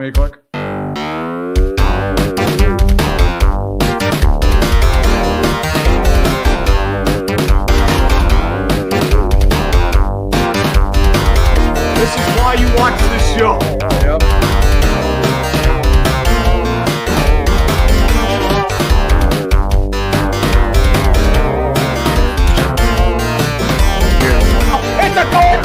Make click. This is why you watch this show. Yep. It's a goal!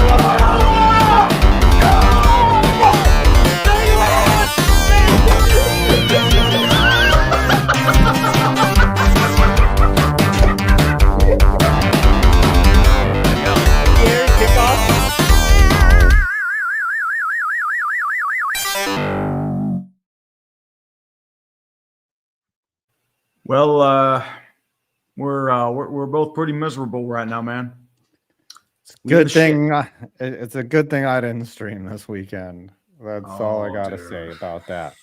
Well, we're both pretty miserable right now, man. Good thing. It's a good thing I didn't stream this weekend. That's all I gotta say about that.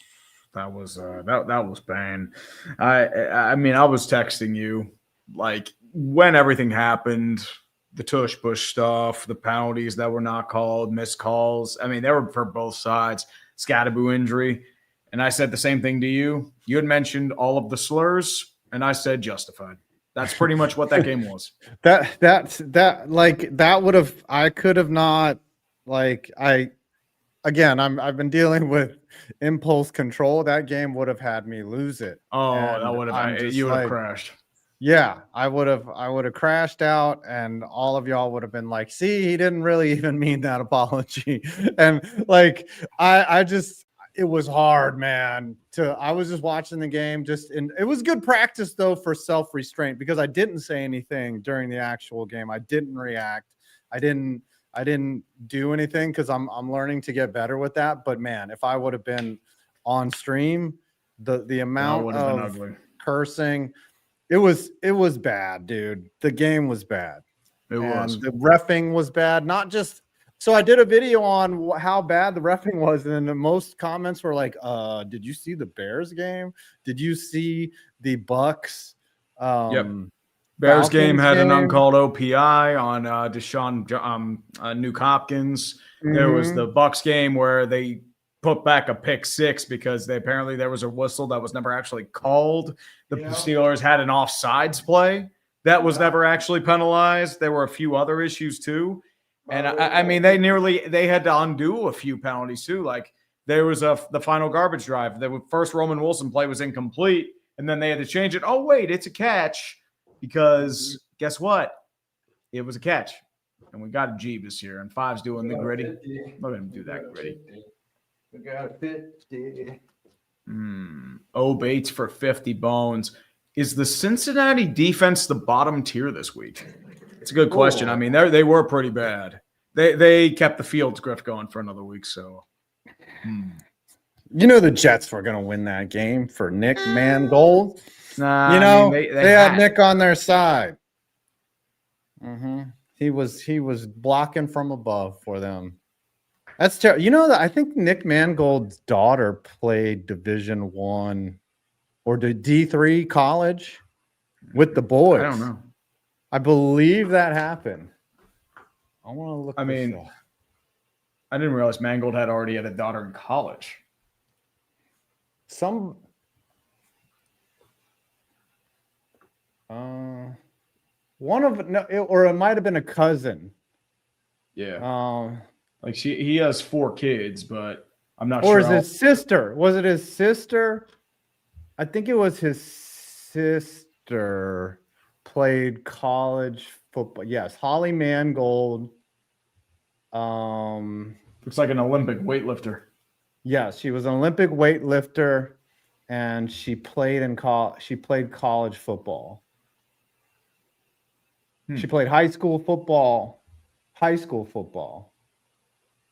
That was that was pain. I mean, I was texting you like when everything happened, the tush push stuff, the penalties that were not called, missed calls. I mean, they were for both sides. Scattaboo injury. And I said the same thing to you. You had mentioned all of the slurs, and I said justified. That's pretty much what that game was. I could have not I've been dealing with impulse control. That game would have had me lose it. Oh, and that would have you would have crashed. Yeah, I would have crashed out, and all of y'all would have been like, see, he didn't really even mean that apology. And it was hard, man. I was just watching the game, it was good practice though for self-restraint, because I didn't say anything during the actual game. I didn't react. I didn't do anything because I'm learning to get better with that. But man, if I would have been on stream, the amount of cursing, it was bad, dude. The game was bad. It was. The reffing was bad. Not just. So I did a video on how bad the reffing was, and the most comments were like, did you see the Bears game? Did you see the Bucks? Yep. Bears game had an uncalled OPI on Nuke Hopkins. Mm-hmm. There was the Bucks game where they put back a pick six because apparently there was a whistle that was never actually called. The Steelers had an offsides play that was never actually penalized. There were a few other issues too. And I mean, they had to undo a few penalties too. Like there was the final garbage drive. The first Roman Wilson play was incomplete, and then they had to change it. Oh wait, it's a catch, because guess what? It was a catch, and we got a Jeebus here, and Five's doing the gritty. Look at him do that gritty. We got 50. Bates for 50 bones. Is the Cincinnati defense the bottom tier this week? It's a good question. I mean, they were pretty bad. They kept the Fields grift going for another week. So, you know, the Jets were going to win that game for Nick Mangold. Nah, you know, I mean, they had Nick on their side. Mm-hmm. He was blocking from above for them. That's terrible. You know that I think Nick Mangold's daughter played Division I or D3 college with the boys. I don't know. I believe that happened. I want to look. I mean, I didn't realize Mangold already had a daughter in college. Or it might have been a cousin. Yeah. Like he has 4 kids, but I'm not sure. Or is his sister? Was it his sister? I think it was his sister. Played college football. Yes, Holly Mangold. Looks like an Olympic weightlifter. Yes, she was an Olympic weightlifter, and she played college football. She played high school football.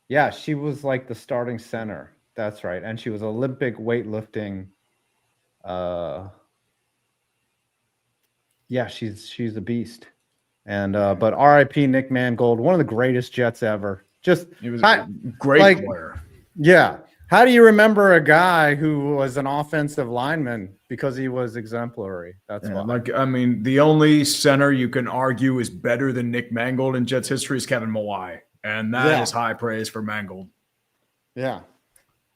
Yeah, she was like the starting center. That's right, and she was Olympic weightlifting. Yeah, she's a beast. And but R.I.P. Nick Mangold, one of the greatest Jets ever. He was a great player. Yeah. How do you remember a guy who was an offensive lineman because he was exemplary? That's why. I mean, the only center you can argue is better than Nick Mangold in Jets history is Kevin Mawai, and that is high praise for Mangold. Yeah.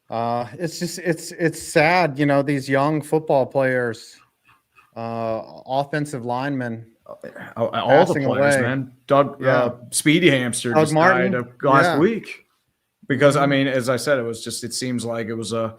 It's just it's sad, you know, these young football players, offensive linemen All the passing players, away. man. Doug Yeah. Speedy Hamster Doug just Martin. died last Yeah. week. Because I Mhm. mean, as I said, it seems like it was a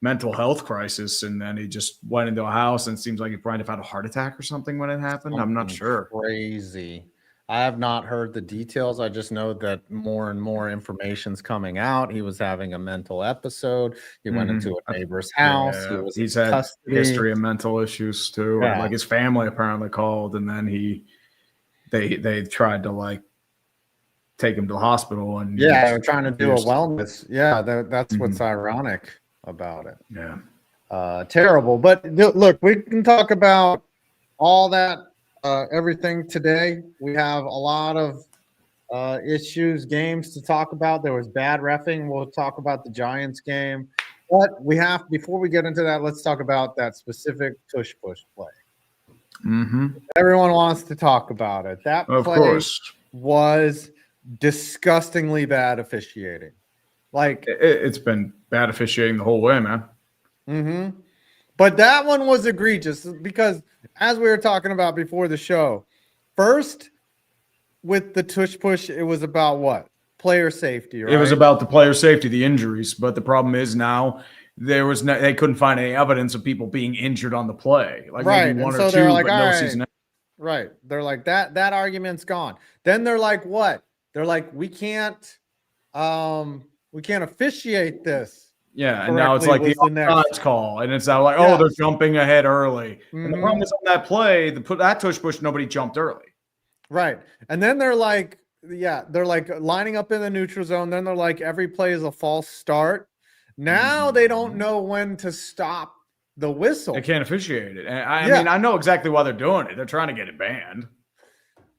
mental health crisis, and then he just went into a house, and it seems like he might have had a heart attack or something when it happened. I'm not Something sure. crazy. I have not heard the details. I just know that more and more information's coming out. He was having a mental episode. He went into a neighbor's house. He Yeah, was he's in had custody. history of mental issues too. Yeah. Like his family apparently called, and then they tried to like take him to the hospital, and Yeah, they were trying to do a refused. wellness. Yeah, that's what's ironic about it. Yeah. Terrible. But look, we can talk about all that, everything today. We have a lot of issues, games to talk about. There was bad reffing. We'll talk about the Giants game. But before we get into that, let's talk about that specific tush push play. Everyone wants to talk about it. That Of play course. was disgustingly bad officiating. Like It's been bad officiating the whole way, man. But that one was egregious because, as we were talking about before the show, first with the tush push, it was about what? Player safety, right? It was about the player safety, the injuries. But the problem is now they couldn't find any evidence of people being injured on the play. Like right. maybe one and so or they're two, like, but all no right. season. Right. They're like that argument's gone. Then they're like, what? They're like, we can't officiate this. Yeah, and now it's like the offsides call, and it's now like, oh, they're jumping ahead early. And the problem is on that play, that tush push, nobody jumped early. Right. And then they're like, they're like lining up in the neutral zone. Then they're like, every play is a false start. Now they don't know when to stop the whistle. They can't officiate it. And I mean, I know exactly why they're doing it. They're trying to get it banned.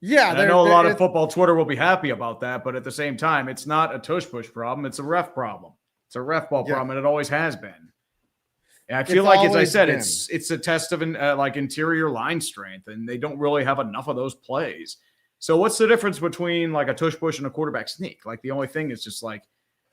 Yeah, I know a lot of football Twitter will be happy about that, but at the same time, it's not a tush push problem. It's a ref problem. It's a ref ball problem, and it always has been. And I feel like, as I said, it's a test of like interior line strength, and they don't really have enough of those plays. So what's the difference between like a tush push and a quarterback sneak? Like the only thing is just like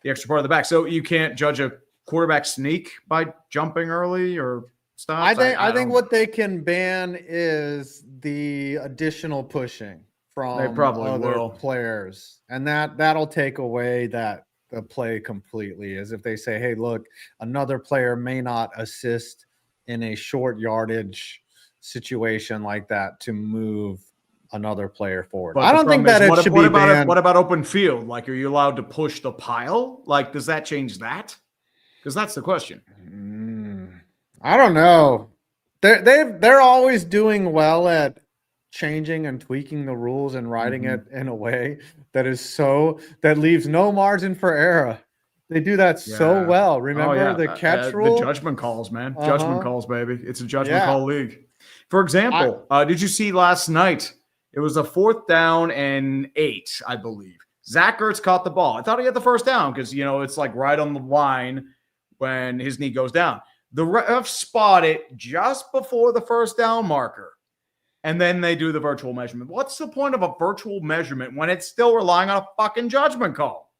the extra part of the back. So you can't judge a quarterback sneak by jumping early or stuff. I think what they can ban is the additional pushing from they probably other players, and that'll take away the play completely. As if they say, hey, look, another player may not assist in a short yardage situation like that to move another player forward. But I don't think that it should be banned. What about open field? Like, are you allowed to push the pile? Like, does that change that? Because that's the question. I don't know. They're always doing well at changing and tweaking the rules and writing it in a way that leaves no margin for error. They do that so well. Remember the catch rule? The judgment calls, man. Judgment calls, baby. It's a judgment call league. For example, did you see last night? It was a 4th down and 8, I believe. Zach Ertz caught the ball. I thought he had the first down because, you know, it's like right on the line when his knee goes down. The ref spot it just before the first down marker, and then they do the virtual measurement. What's the point of a virtual measurement when it's still relying on a fucking judgment call?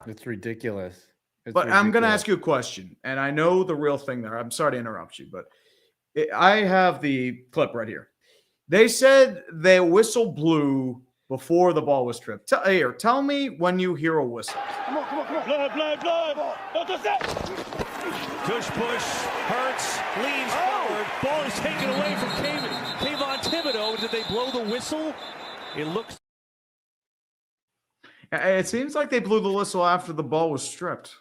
It's ridiculous. I'm going to ask you a question, and I know the real thing there. I'm sorry to interrupt you, but I have the clip right here. They said the whistle blew before the ball was tripped. Tell me when you hear a whistle. Come on. Tush push, Hurts, leans forward. Ball is taken away from Kayvon Thibodeau. Did they blow the whistle? It looks. It seems like they blew the whistle after the ball was stripped.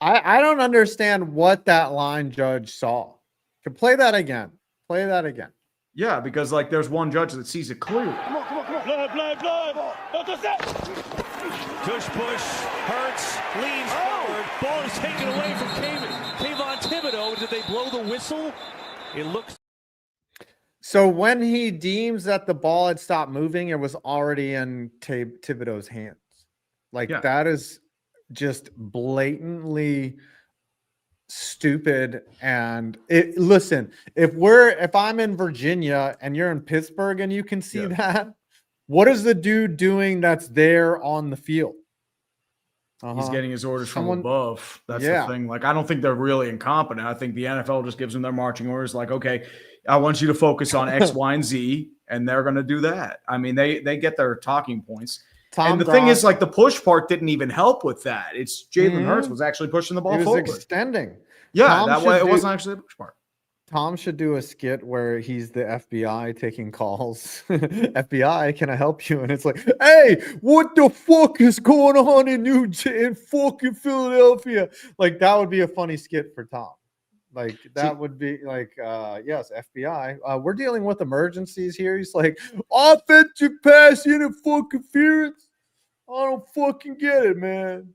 I don't understand what that line judge saw. Can play that again. Play that again. Yeah, because like there's one judge that sees it clearly. Come on. Tush push, Hurts, leans forward. Ball is taken away from Kayvon Thibodeau. Did they blow the whistle? It looks. So when he deems that the ball had stopped moving, it was already in Thibodeau's hands. Like that is just blatantly stupid. And listen, if I'm in Virginia and you're in Pittsburgh and you can see that, what is the dude doing that's there on the field? He's getting his orders from Someone- above. That's Yeah. the thing. Like, I don't think they're really incompetent. I think the NFL just gives them their marching orders. Like, okay, I want you to focus on X, Y, and Z, and they're going to do that. I mean, they get their talking points. Tom And the Brock, thing is, like, the push part didn't even help with that. It's Jalen Hurts was actually pushing the ball he was forward. extending. Yeah, Tom that way should it wasn't actually the push part. Tom should do a skit where he's the FBI taking calls. FBI, can I help you? And it's like, hey, what the fuck is going on in fucking Philadelphia? Like, that would be a funny skit for Tom. Like, that would be like, yes, FBI. We're dealing with emergencies here. He's like, offensive pass interference. I don't fucking get it, man.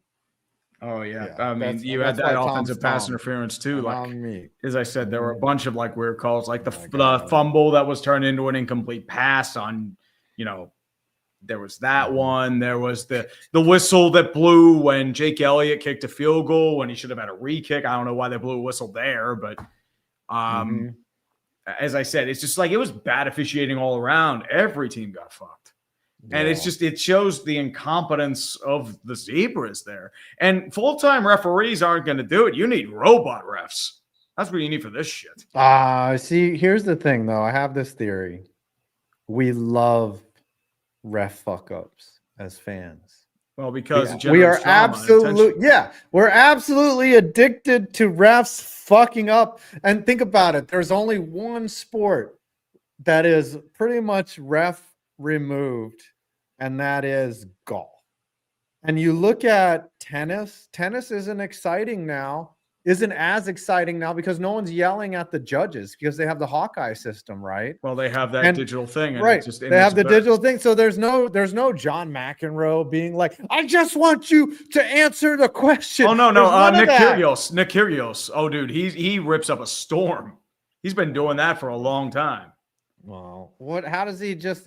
Oh yeah. Yeah, I mean, that's- you had that's why that Tom's offensive pass Tom. interference too. Like, Me. as I said, there were a bunch of like weird calls, like the God. fumble that was turned into an incomplete pass on, there was that one. There was the whistle that blew when Jake Elliott kicked a field goal when he should have had a re-kick. I don't know why they blew a whistle there, but as I said, it's just like it was bad officiating all around. Every team got fucked. And it's just, it shows the incompetence of the Zebras there. And full-time referees aren't going to do it. You need robot refs. That's what you need for this shit. See, here's the thing, though. I have this theory. We love ref fuck-ups as fans. Well, because we are we're absolutely addicted to refs fucking up. And think about it. There's only one sport that is pretty much ref removed, and that is golf. And you look at tennis isn't as exciting now because no one's yelling at the judges because they have the Hawkeye system, right? Well, they have that digital thing, and right? It's just, they have the digital thing, so there's no John McEnroe being like, "I just want you to answer the question." Oh no, Nick Kyrgios. Oh, dude, he rips up a storm. He's been doing that for a long time. Well, what does he have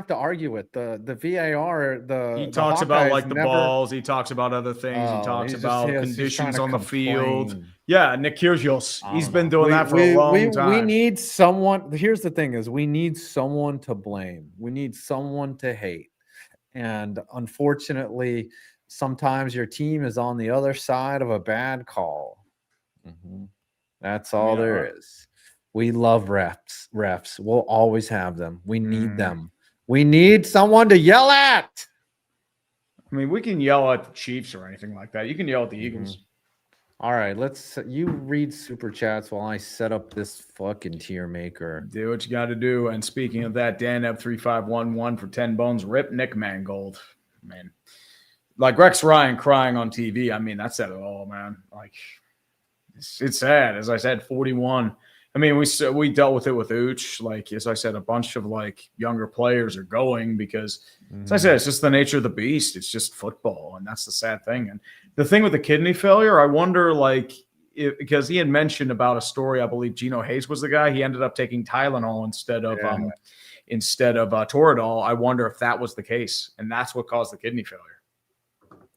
to argue with? The VAR, he talks about like the balls, he talks about other things, he talks about conditions on the field. Yeah, Nick Kyrgios, he's been doing that for a long time. We need someone. Here's the thing is we need someone to blame. We need someone to hate. And unfortunately, sometimes your team is on the other side of a bad call. That's all there is. We love refs. We'll always have them. We need them. We need someone to yell at. I mean, we can yell at the Chiefs or anything like that. You can yell at the Eagles. All right, you read super chats while I set up this fucking tier maker. Do what you got to do. And speaking of that, Dan Ebb 3511 for 10 bones. Rip Nick Mangold, man. Like Rex Ryan crying on TV. I mean, that said it all, man. Like it's sad. As I said, 41. I mean, we dealt with it with Ooch. Like, as I said, a bunch of like younger players are going because, as I said, it's just the nature of the beast. It's just football, and that's the sad thing. And the thing with the kidney failure, I wonder, like, because he had mentioned about a story. I believe Geno Hayes was the guy. He ended up taking Tylenol instead of Toradol. I wonder if that was the case, and that's what caused the kidney failure.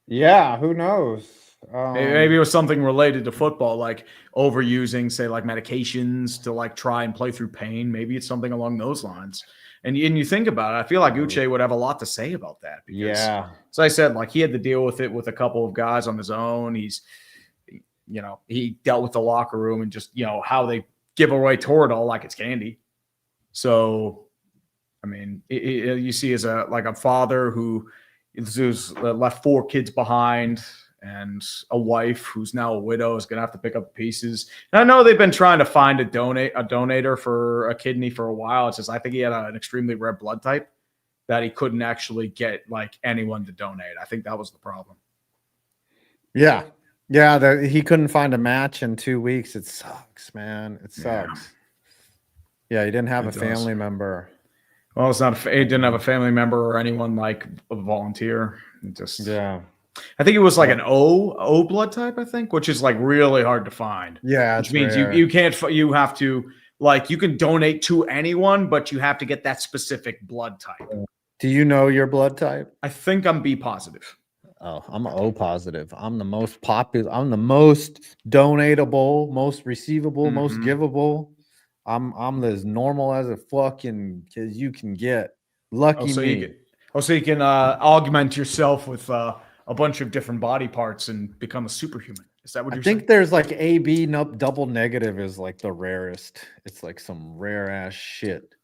Yeah, who knows? Maybe it was something related to football, like overusing, say, like medications to like try and play through pain. Maybe it's something along those lines. And you think about it, I feel like Uche would have a lot to say about that. Because, as I said, like he had to deal with it with a couple of guys on his own. He dealt with the locker room and just, how they give away Toradol like it's candy. So, I mean, you see as a father who's left 4 kids behind, and a wife who's now a widow is going to have to pick up pieces. And I know they've been trying to find a donator for a kidney for a while. It's just, I think he had an extremely rare blood type that he couldn't actually get like anyone to donate. I think that was the problem. Yeah. He couldn't find a match in 2 weeks. It sucks, man. It sucks. Yeah. He didn't have a family member. Well, it's not. He didn't have a family member or anyone like a volunteer. I think it was like an O blood type, I think, which is like really hard to find. Yeah, which means you can't. You have to you can donate to anyone, but you have to get that specific blood type. Do you know your blood type? I think I'm B positive. Oh, I'm O positive. I'm the most popular. I'm the most donatable, most receivable, most givable. I'm as normal as a fucking as you can get. Lucky me. Oh, so you can augment yourself with a bunch of different body parts and become a superhuman. Is that what you're saying? I think there's like AB double negative is like the rarest. It's like some rare ass shit.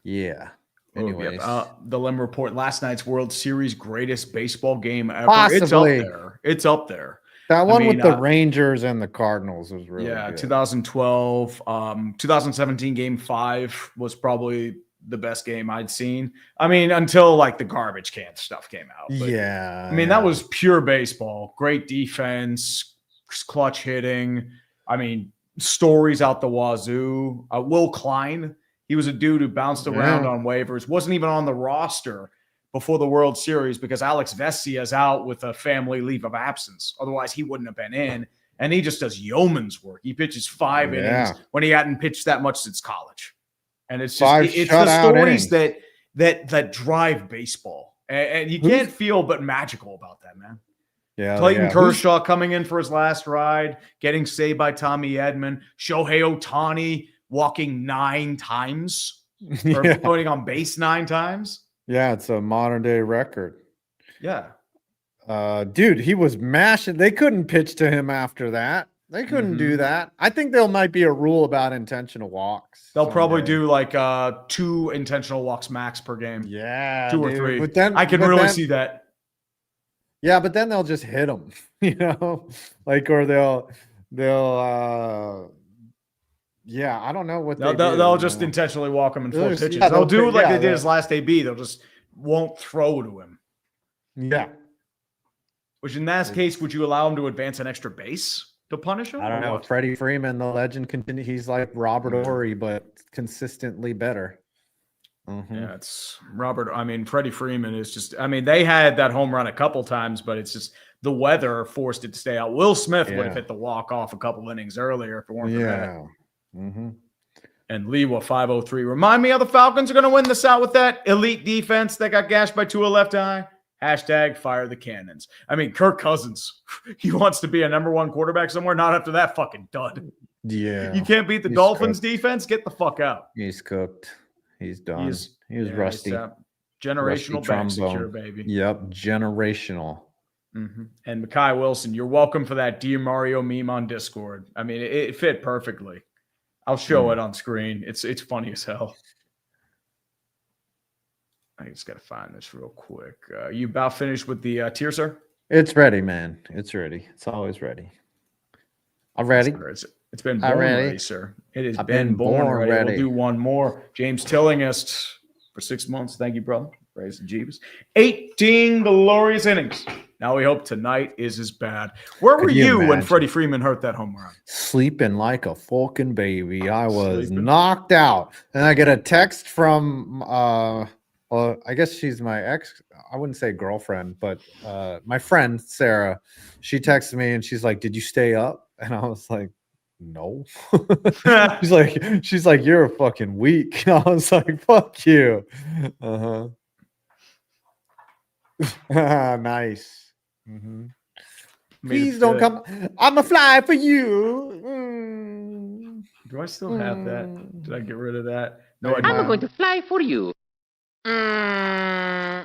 Yeah. Anyways, the Lim report: last night's World Series greatest baseball game ever. Possibly. It's up there. That one with the Rangers and the Cardinals was really good. 2012, 2017 Game 5 was probably the best game I'd seen. I mean, until like the garbage can stuff came out. But, yeah. I mean, that was pure baseball. Great defense, clutch hitting. I mean, stories out the wazoo. Will Klein, he was a dude who bounced around on waivers, wasn't even on the roster before the World Series because Alex Vesia is out with a family leave of absence. Otherwise, he wouldn't have been in. And he just does yeoman's work. He pitches 5 innings when he hadn't pitched that much since college. And it's just it's the stories that drive baseball. And you can't feel but magical about that, man. Yeah. Clayton Kershaw coming in for his last ride, getting saved by Tommy Edman, Shohei Ohtani walking 9 times or going on base 9 times. Yeah, it's a modern day record. Yeah. Dude, he was mashing. They couldn't pitch to him after that. They couldn't do that. I think there might be a rule about intentional walks. They'll probably do like 2 intentional walks max per game. Yeah, 2 or 3. But then I can really see that. Yeah, but then they'll just hit him, you know, like, or they'll yeah, I don't know what they'll just intentionally walk him in 4 pitches. Yeah, they'll do like they did his last AB. They'll just won't throw to him. Yeah. Which in that case, would you allow him to advance an extra base to punish him? I don't know. Freddie Freeman, the legend, continue. He's like Robert Horry, but consistently better. Yeah, it's Robert. I mean, Freddie Freeman is just. I mean, they had that home run a couple times, but it's just the weather forced it to stay out. Will Smith would have hit the walk off a couple innings earlier if it weren't for that. And Lewa 503. Remind me how the Falcons are going to win this out with that elite defense that got gashed by Tua left eye. Hashtag fire the cannons. I mean, Kirk Cousins, he wants to be a #1 quarterback somewhere. Not after that fucking dud. Yeah. You can't beat the Dolphins defense. Get the fuck out. He's cooked. He's done. He was rusty. Generational back secure, baby. Yep. Generational. And Mekhi Wilson, you're welcome for that Dear Mario meme on Discord. I mean, it fit perfectly. I'll show it on screen. It's funny as hell. I just got to find this real quick. You about finished with the tier, sir? It's ready, man. It's ready. It's always ready. I'm ready. It's been born ready, sir. It has been born ready. We'll do one more. James Tillinghast for 6 months. Thank you, brother. Praise the Jeebus. 18 glorious innings. Now we hope tonight is as bad. Where were you when Freddie Freeman hurt that home run? Sleeping like a fucking baby. I was knocked out. And I get a text from well, I guess she's my ex. I wouldn't say girlfriend, but my friend Sarah. She texted me and she's like, "Did you stay up?" And I was like, "No." she's like, "You're a fucking weak." And I was like, "Fuck you." Nice. Please don't come. I'm a fly for you. Do I still have that? Did I get rid of that? No, I'm going to fly for you. I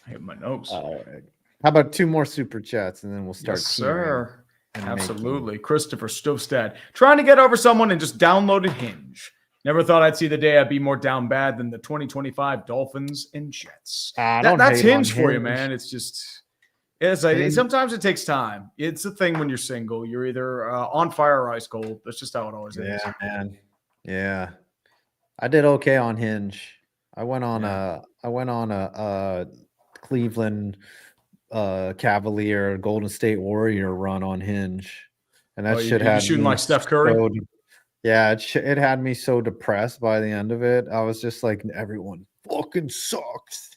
hit my nose. All right. How about 2 more super chats and then we'll start. Yes, sir. Absolutely. Christopher Stovstad. Trying to get over someone and just downloaded Hinge. Never thought I'd see the day I'd be more down bad than the 2025 Dolphins and Jets. That's Hinge for you, man. It's just, sometimes it takes time. It's a thing when you're single. You're either on fire or ice cold. That's just how it always is. Yeah, man. Yeah. I did okay on Hinge. I went on a Cleveland Cavalier Golden State Warrior run on Hinge, and that shit had shooting like Steph Curry. It had me so depressed by the end of it. I was just like, everyone fucking sucks.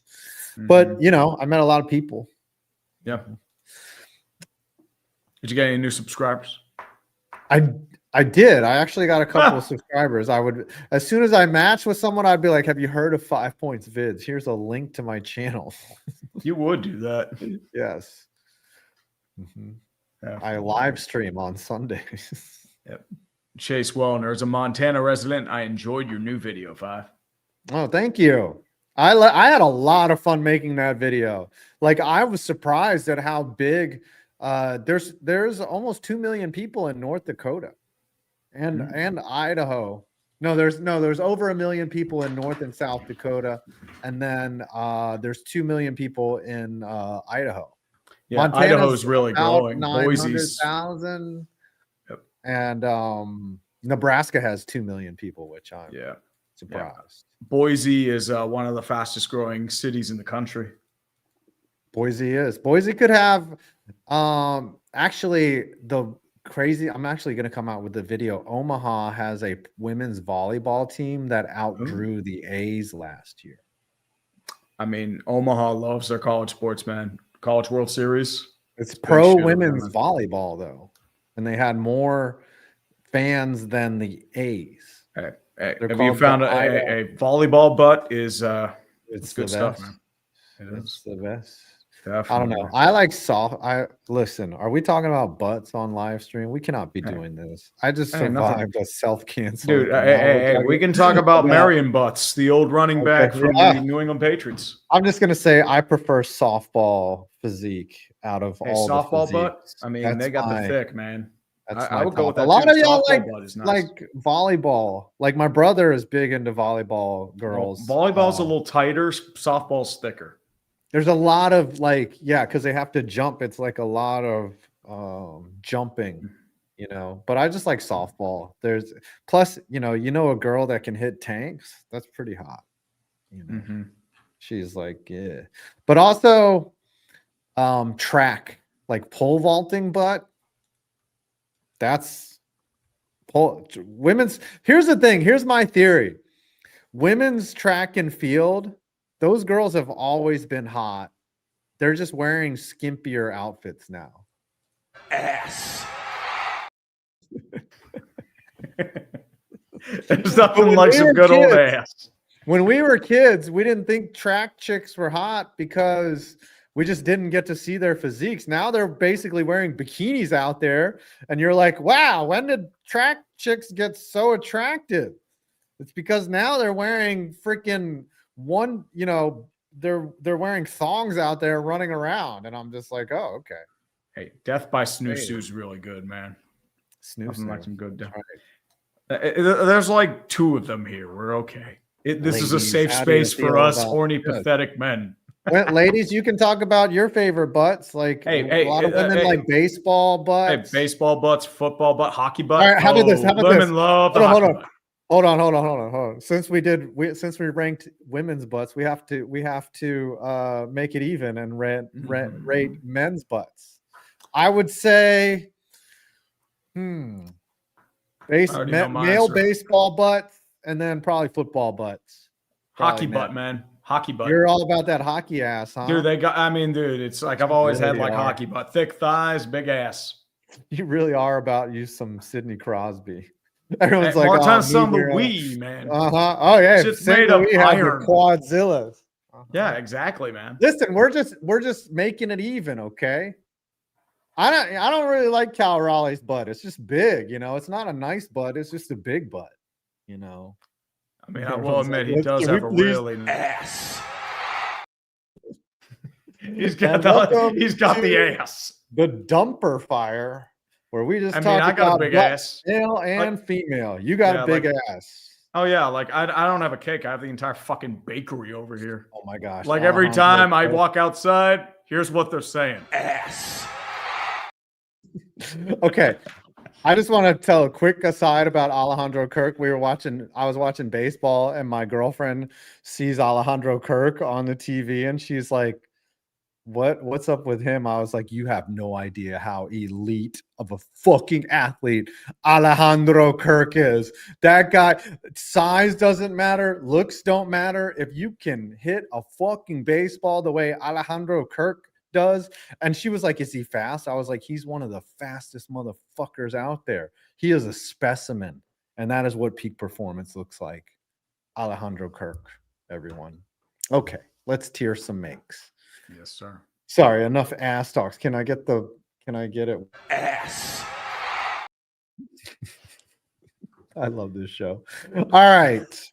But you know, I met a lot of people. Yeah. Did you get any new subscribers? I did. I actually got a couple of subscribers. I would, as soon as I match with someone, I'd be like, "Have you heard of 5 Points Vids? Here's a link to my channel." You would do that. Yes. Yeah. I live stream on Sundays. Yep. Chase Wellner is a Montana resident. I enjoyed your new video, 5. Oh, thank you. I had a lot of fun making that video. Like, I was surprised at how big. There's almost 2 million people in North Dakota, and Idaho. No, there's over 1 million people in North and South Dakota, and then there's 2 million people in Idaho. Yeah, Montana's Idaho's really growing. 900,000, Yep. and Nebraska has 2 million people, which I'm surprised. Boise is one of the fastest growing cities in the country. Boise could have actually the crazy. I'm actually going to come out with the video. Omaha has a women's volleyball team that outdrew the A's last year. I mean, Omaha loves their college sports, man. College World Series. It's pro women's volleyball though, and they had more fans than the A's. Hey, have you found a volleyball butt? It's good stuff, man. It's the best. Definitely. I don't know. I like soft. Listen. Are we talking about butts on live stream? We cannot be doing this. I just survived a self-cancel. Dude, hey, we can talk about Marion Butts, the old running back from the New England Patriots. I'm just gonna say I prefer softball physique out of all softball the butt. I mean, they got the thick, man. I would go with that. A lot of y'all nice. like volleyball. Like my brother is big into volleyball girls. Well, volleyball's a little tighter. Softball's thicker. There's a lot of because they have to jump. It's like a lot of jumping, But I just like softball. There's plus, a girl that can hit tanks. That's pretty hot. She's like, yeah. But also track, like pole vaulting butt. That's women's. Here's the thing. Here's my theory. Women's track and field. Those girls have always been hot. They're just wearing skimpier outfits now. Ass. There's nothing like some good old ass. When we were kids, we didn't think track chicks were hot because we just didn't get to see their physiques. Now they're basically wearing bikinis out there, and you're like, wow, when did track chicks get so attractive? It's because now they're wearing freaking they're wearing thongs out there running around, and I'm just like, oh, okay. Hey, Death by Snoo is really good, man. Snoo like some good death. Right. There's like 2 of them here. We're okay. This is a safe space for us horny, pathetic men. Ladies, you can talk about your favorite butts. Like a lot of women like baseball butts. Hey, baseball butts, football butt, hockey butt. All right, how about this? Women love the hockey butt. Hold on. Since we ranked women's butts, we have to make it even and rate men's butts. I would say, male baseball butts, and then probably football butts. Hockey butt, man. Hockey butt. You're all about that hockey ass, huh? Dude, it's like I've always had like hockey butt, thick thighs, big ass. You really are about some Sidney Crosby. Everyone's like, Martin's on the Wii, man. Oh yeah, it's made of iron. Quadzillas. Yeah, exactly, man. Listen, we're just making it even, okay? I don't really like Cal Raleigh's butt. It's just big, It's not a nice butt. It's just a big butt, I mean, I will admit he does have a really ass. He's got the ass. The dumper fire. Where we just I got a big ass, male and female. You got a big ass. Oh yeah, like I don't have a cake. I have the entire fucking bakery over here. Oh my gosh! Like every time I walk outside, here's what they're saying: ass. Okay, I just want to tell a quick aside about Alejandro Kirk. I was watching baseball, and my girlfriend sees Alejandro Kirk on the TV, and she's like, what's up with him? I was like, you have no idea how elite of a fucking athlete Alejandro Kirk is. That guy, size doesn't matter, looks don't matter. If you can hit a fucking baseball the way Alejandro Kirk does. And she was like, is he fast? I was like, he's one of the fastest motherfuckers out there. He is a specimen. And that is what peak performance looks like. Alejandro Kirk, everyone. Okay, let's tier some makes. Yes, sir. Sorry, enough ass talks. Can I get it? Ass. I love this show. All right.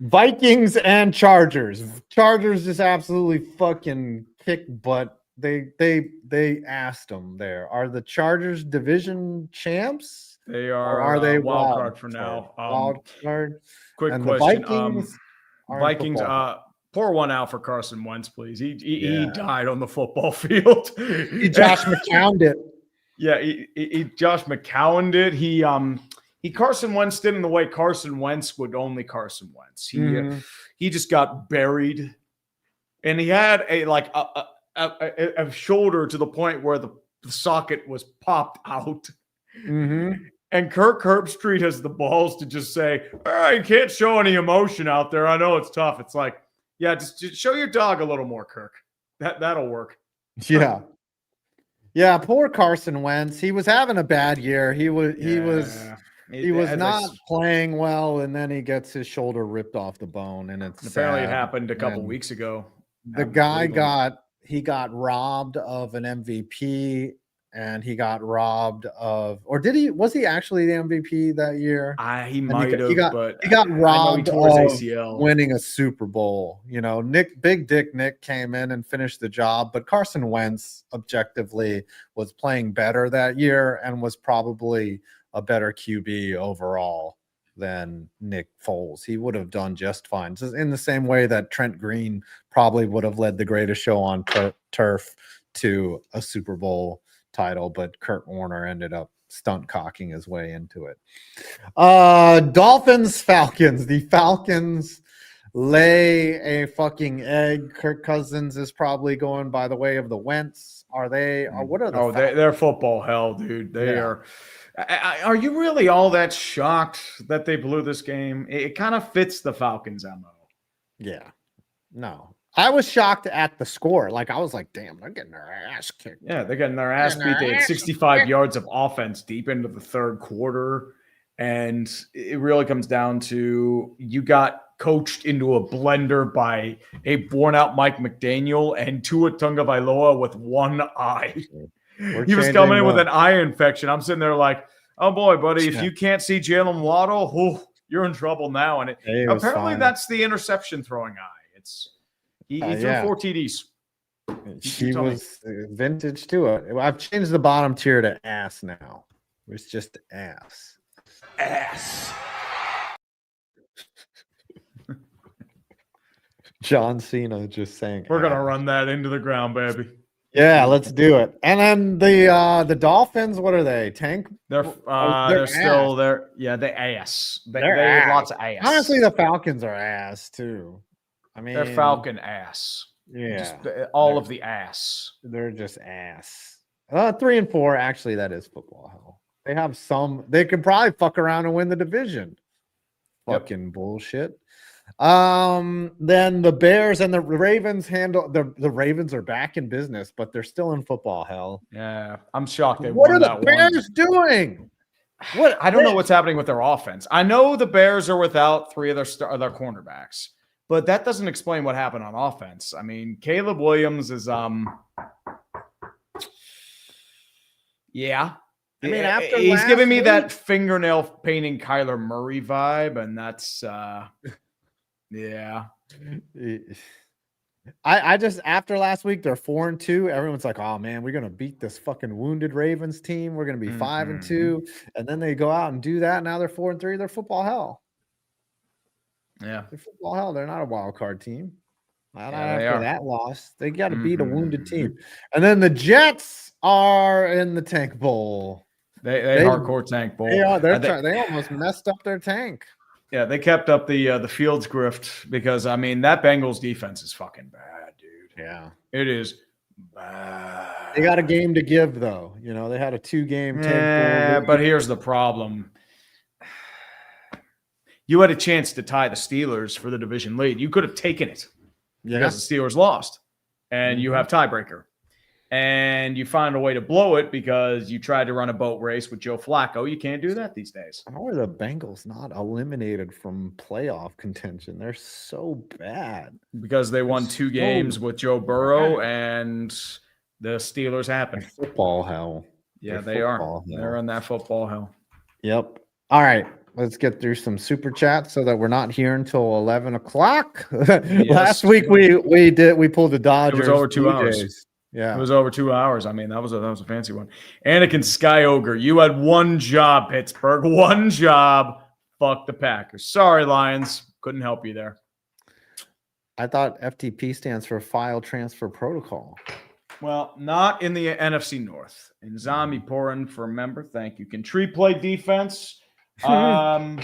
Vikings and Chargers. Chargers just absolutely fucking kick butt. They asked them there. Are the Chargers division champs? They are. Or are they wild card for now? Wild card. Quick And question. The Vikings. Pour one out for Carson Wentz, please. He died on the football field. He Josh McCowned it. Yeah, he Josh McCowned it. He Carson Wentz did in the way Carson Wentz would only Carson Wentz. He just got buried, and he had a shoulder to the point where the socket was popped out. And Kirk Herbstreit has the balls to just say, you can't show any emotion out there. I know it's tough. It's like, yeah, just show your dog a little more, Kirk. That'll work. Yeah. Yeah, poor Carson Wentz. He was having a bad year. He was not playing well, and then he gets his shoulder ripped off the bone, and it's apparently sad. It happened a couple weeks ago. The guy got robbed of an MVP, and he got robbed of, or was he actually the MVP that year? He might have, but he got robbed of ACL. Winning a Super Bowl. You know, Big Dick Nick came in and finished the job, but Carson Wentz objectively was playing better that year and was probably a better QB overall than Nick Foles. He would have done just fine. Just in the same way that Trent Green probably would have led the greatest show on turf to a Super Bowl title, but Kurt Warner ended up stunt cocking his way into it. Dolphins, Falcons. The Falcons lay a fucking egg. Kirk Cousins is probably going by the way of the Wentz. Are they? What are the? They're football hell, dude. They are. Are you really all that shocked that they blew this game? It kind of fits the Falcons' MO. Yeah. No. I was shocked at the score. Like, I was like, damn, they're getting their ass kicked. Yeah, they're getting their ass beat. They had 65 yards of offense deep into the third quarter. And it really comes down to you got coached into a blender by a worn-out Mike McDaniel and Tua Tagovailoa with one eye. He was coming in with an eye infection. I'm sitting there like, oh, boy, buddy, if you can't see Jalen Waddle, you're in trouble now. And apparently that's the interception throwing eye. He threw 4 TDs. She was vintage to it. I've changed the bottom tier to ass now. It's just ass. Ass. John Cena just saying. We're going to run that into the ground, baby. Yeah, let's do it. And then the Dolphins, what are they? Tank? They're still there. Yeah, they ass. They have lots of ass. Honestly, the Falcons are ass too. I mean, they're Falcon ass. Yeah, just all of the ass. They're just ass. 3 and 4. Actually, that is football hell. They have some. They could probably fuck around and win the division. Fucking bullshit. Then the Bears and the Ravens handle the Ravens are back in business, but they're still in football hell. Yeah, I'm shocked. What are the Bears doing? What I don't know what's happening with their offense. I know the Bears are without 3 of their cornerbacks, but that doesn't explain what happened on offense. I mean, Caleb Williams is yeah. I mean, he's giving me that fingernail painting Kyler Murray vibe, and that's yeah. I just after last week they're 4-2. Everyone's like, "Oh man, we're gonna beat this fucking wounded Ravens team. We're gonna be 5-2." And then they go out and do that. Now they're 4-3. They're football hell. Yeah, they're football hell. They're not a wild card team. Not after that loss. They got to beat a wounded team. And then the Jets are in the tank bowl. They hardcore tank bowl. They are. They almost messed up their tank. Yeah, they kept up the Fields grift because I mean that Bengals defense is fucking bad, dude. Yeah, it is bad. They got a game to give though. You know, they had a 2-game tank bowl. Yeah, but here's the problem. You had a chance to tie the Steelers for the division lead. You could have taken it because the Steelers lost. and you have tiebreaker. And you find a way to blow it because you tried to run a boat race with Joe Flacco. You can't do that these days. How are the Bengals not eliminated from playoff contention? They're so bad. Because they won 2 games with Joe Burrow, and the Steelers happened. Football hell. Yeah, they are. They're on that football hell. Yep. All right. Let's get through some super chats so that we're not here until 11 o'clock. Last week we pulled the Dodgers. It was over 2 hours. Days. Yeah, it was over 2 hours. I mean, that was a fancy one. Anakin Sky Ogre, you had one job, Pittsburgh. One job. Fuck the Packers. Sorry, Lions. Couldn't help you there. I thought FTP stands for File Transfer Protocol. Well, not in the NFC North. And Zombie Pouring for a member. Thank you. Can Tree play defense? I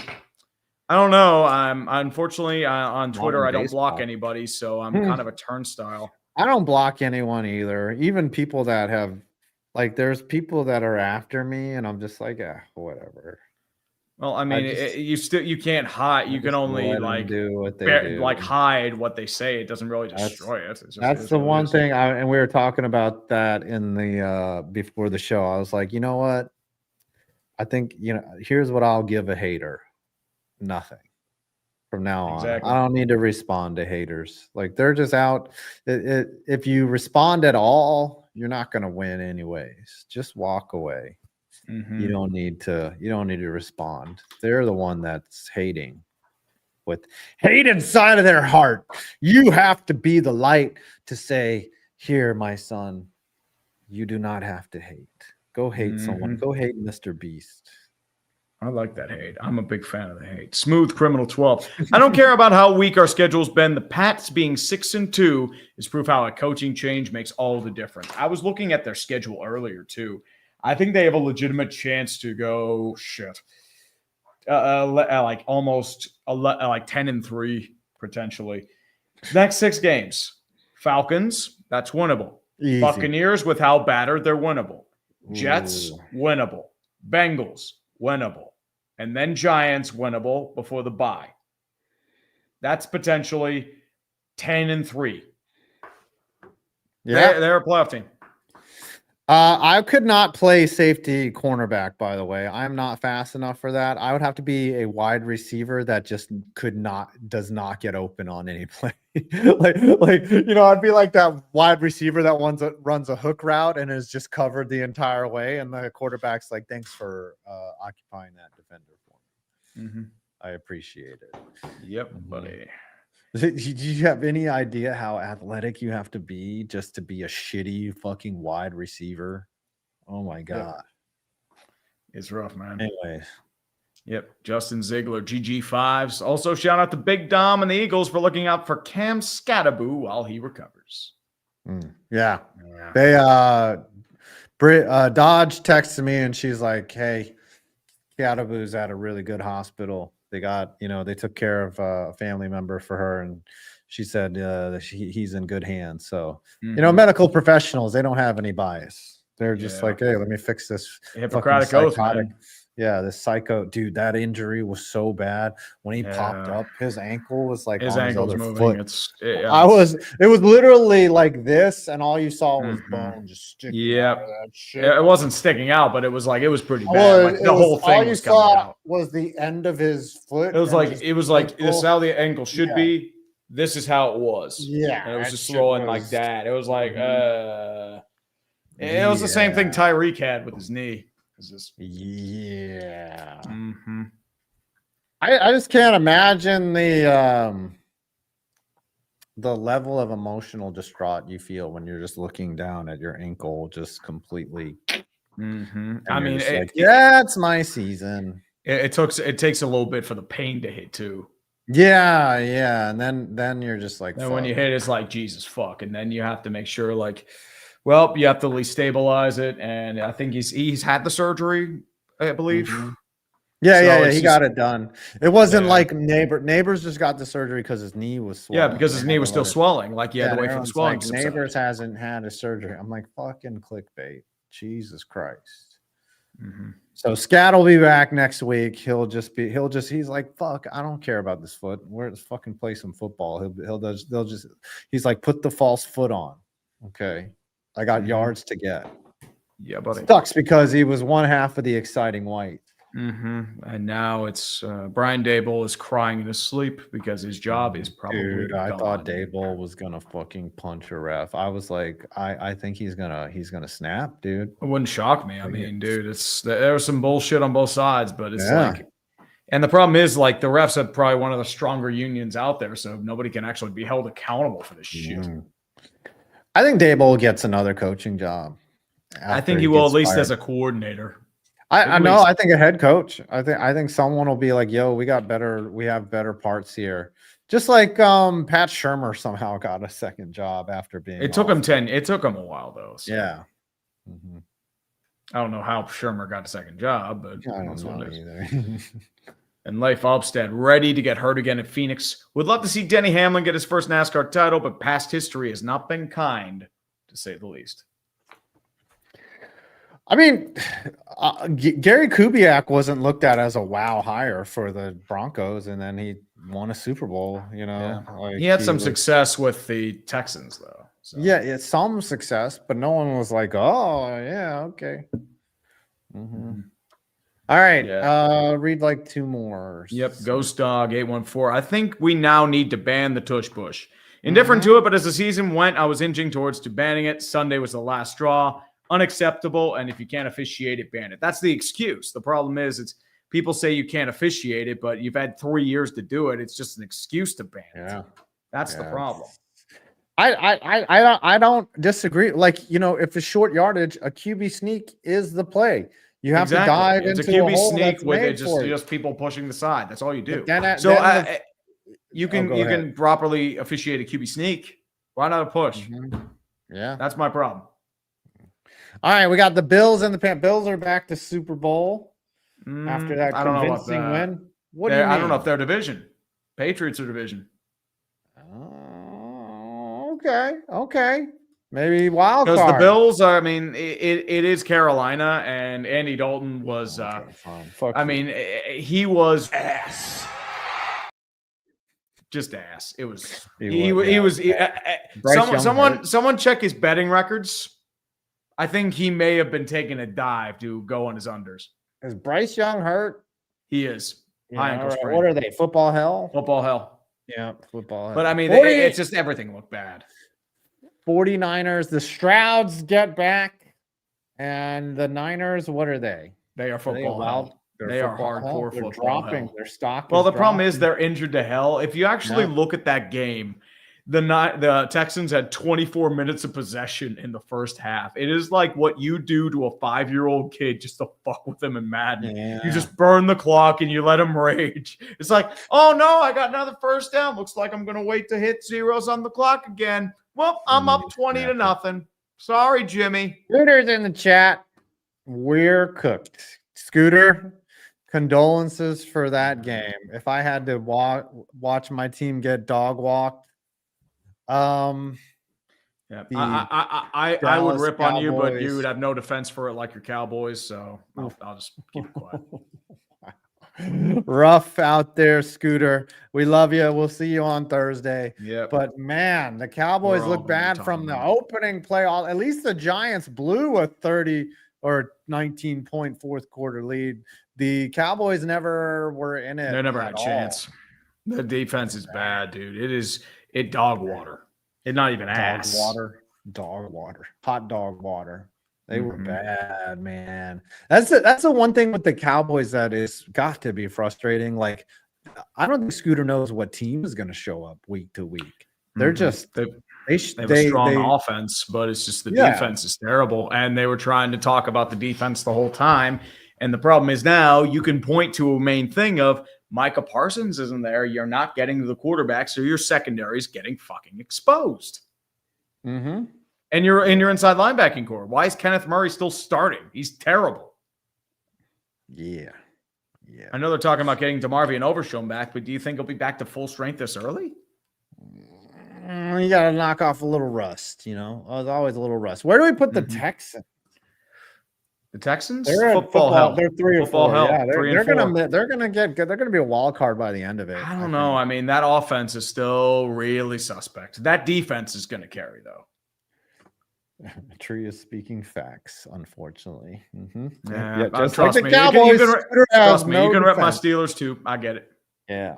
don't know. I'm unfortunately on Twitter. I don't block anybody, so I'm kind of a turnstile. I don't block anyone either. Even people that have, like, there's people that are after me, and I'm just like, whatever. Well, I mean, you can't hide. You can only do what they do. Like hide what they say. It doesn't really destroy it. That's the one thing. And we were talking about that in the before the show. I was like, you know what? I think here's what I'll give a hater. Nothing. From now on, I don't need to respond to haters. Like, they're just out. If you respond at all, you're not going to win anyways. Just walk away. You don't need to respond. They're the one that's hating with hate inside of their heart. You have to be the light to say, here, my son, you do not have to hate. Go hate someone. Go hate Mr. Beast. I like that hate. I'm a big fan of the hate. Smooth Criminal 12. I don't care about how weak our schedule's been. The Pats being 6-2 is proof how a coaching change makes all the difference. I was looking at their schedule earlier too. I think they have a legitimate chance to go like almost like 10-3 potentially. Next 6 games: Falcons, that's winnable. Easy. Buccaneers, with how battered, they're winnable. Jets, winnable. Bengals, winnable. And then Giants, winnable before the bye. That's potentially 10-3. Yeah, they're a playoff team. I could not play safety cornerback, by the way. I'm not fast enough for that. I would have to be a wide receiver that just does not get open on any play. I'd be like that wide receiver that runs a hook route and is just covered the entire way. And the quarterback's like, thanks for occupying that defender for me. I appreciate it. Yep, buddy. Do you have any idea how athletic you have to be just to be a shitty fucking wide receiver? Oh my God. It's rough, man. Anyways. Yep. Justin Ziegler, GG5s. Also, shout out to Big Dom and the Eagles for looking out for Cam Scattaboo while he recovers. Yeah. They Dodge texted me and she's like, hey, Scattaboo's at a really good hospital. They got, they took care of a family member for her, and she said he's in good hands. So, medical professionals, they don't have any bias. They're just like, hey, let me fix this Hippocratic oath, man. Yeah, this psycho dude. That injury was so bad when he popped up. His ankle was like his ankle's moving. Foot. It was literally like this, and all you saw was bone just sticking out of that shit. It wasn't sticking out, but it was pretty bad. The whole thing all you saw was the end of his foot. It was like this is how the ankle should be. This is how it was. Yeah, and it was just rolling like that. It was like it was the same thing Tyreek had with his knee. Yeah. I just can't imagine the level of emotional distraught you feel when you're just looking down at your ankle just completely. I mean, it's my season. It takes a little bit for the pain to hit too. Yeah, and then you're just like, and when you hit, it's like Jesus fuck, and then you have to make sure well, you have to at least stabilize it, and I think he's had the surgery, I believe. Yeah, he got it done. It wasn't like Neighbors just got the surgery because his knee was swelling. Yeah, because his knee was still swelling. Like he had to wait for the swelling. Like, Neighbors hasn't had a surgery. I'm like, fucking clickbait. Jesus Christ. So Scat will be back next week. He's like, fuck, I don't care about this foot. Let's fucking play some football. He's like, put the false foot on. Okay. I got yards to get. Yeah, buddy. Sucks because he was one half of the exciting white. And now it's Brian Dable is crying in his sleep because his job is probably Dude, I thought gone. Dable was gonna fucking punch a ref. I was like, I think he's gonna snap, dude. It wouldn't shock me. I mean, dude, there's some bullshit on both sides, but it's Yeah. like, and the problem is like the refs have probably one of the stronger unions out there, so nobody can actually be held accountable for this shit. I think Dable gets another coaching job. I think he will, at least as a coordinator. I know. I think a head coach. I think someone will be like, "Yo, we have better parts here." Just like Pat Shurmur somehow got a second job after being. It took him a while though. So. Yeah. I don't know how Shurmur got a second job, but I don't know either. And Leif Alpstead ready to get hurt again at Phoenix. Would love to see Denny Hamlin get his first NASCAR title, but past history has not been kind, to say the least. I mean, Gary Kubiak wasn't looked at as a wow hire for the Broncos, and then he won a Super Bowl. You know, like he had some success with the Texans, though. So. Yeah, it's some success, but no one was like, "Oh, yeah, okay." All right, read like two more. Yep, Ghost Dog 814. I think we now need to ban the tush push. Indifferent to it, but as the season went, I was inching towards to banning it. Sunday was the last straw. Unacceptable, and if you can't officiate it, ban it. That's the excuse. The problem is, it's people say you can't officiate it, but you've had 3 years to do it. It's just an excuse to ban it. That's the problem. I don't disagree. Like, you know, if it's short yardage, a QB sneak is the play. You have to dive into a QB sneak with it, just people pushing the side. That's all you do. You can properly officiate a QB sneak. Why not a push? Yeah, that's my problem. All right, we got the Bills and the Panthers. Bills are back to Super Bowl after that convincing win. What do you mean? I don't know if they're division. Patriots are division. Okay. Maybe wild card. Because the Bills are, I mean, it is Carolina, and Andy Dalton was, he was ass. Just ass. It was, someone check his betting records. I think he may have been taking a dive to go on his unders. Is Bryce Young hurt? He is. High ankle sprain. What are they? Football hell? Football hell. Yeah, football hell. But I mean, it's just everything looked bad. 49ers, the Strouds get back. And the Niners, what are they? They are football hell. They are hardcore football hell. Their stock. Well, the problem is they're injured to hell. If you actually look at that game, the Texans had 24 minutes of possession in the first half. It is like what you do to a 5-year-old kid just to fuck with them in Madden. Yeah. You just burn the clock and you let them rage. It's like, oh no, I got another first down. Looks like I'm going to wait to hit zeros on the clock again. Well, I'm up 20-0. Sorry, Jimmy. Scooter's in the chat. We're cooked. Scooter, condolences for that game. If I had to watch my team get dog walked, I would rip on you, but you would have no defense for it like your Cowboys, so I'll just keep it quiet. Rough out there, Scooter. We love you. We'll see you on Thursday. Yeah. But man, the Cowboys look bad from the opening play. At least the Giants blew a 30 or 19-point fourth quarter lead. The Cowboys never were in it. They never had a chance. The defense is bad, dude. It dog water. It's not even ass. Dog water. Hot dog water. They were bad, man. That's the one thing with the Cowboys that is got to be frustrating. Like, I don't think Scooter knows what team is going to show up week to week. They're just they have a strong offense, but it's just the defense is terrible. And they were trying to talk about the defense the whole time. And the problem is now you can point to a main thing of Micah Parsons isn't there. You're not getting to the quarterback, so your secondary is getting fucking exposed. And you're in your inside linebacking core. Why is Kenneth Murray still starting? He's terrible. Yeah. I know they're talking about getting DeMarvion Overshown back, but do you think he'll be back to full strength this early? You got to knock off a little rust, you know. There's always a little rust. Where do we put the Texans? The Texans? They're football hell. They're 3 or 4. Hell. Yeah, they're gonna be a wild card by the end of it. I don't know. I mean, that offense is still really suspect. That defense is going to carry, though. Tree is speaking facts, unfortunately. Yeah, just trust like me. the Cowboys, You Scooter has trust me. no You can rep my defense. Steelers too. I get it. Yeah.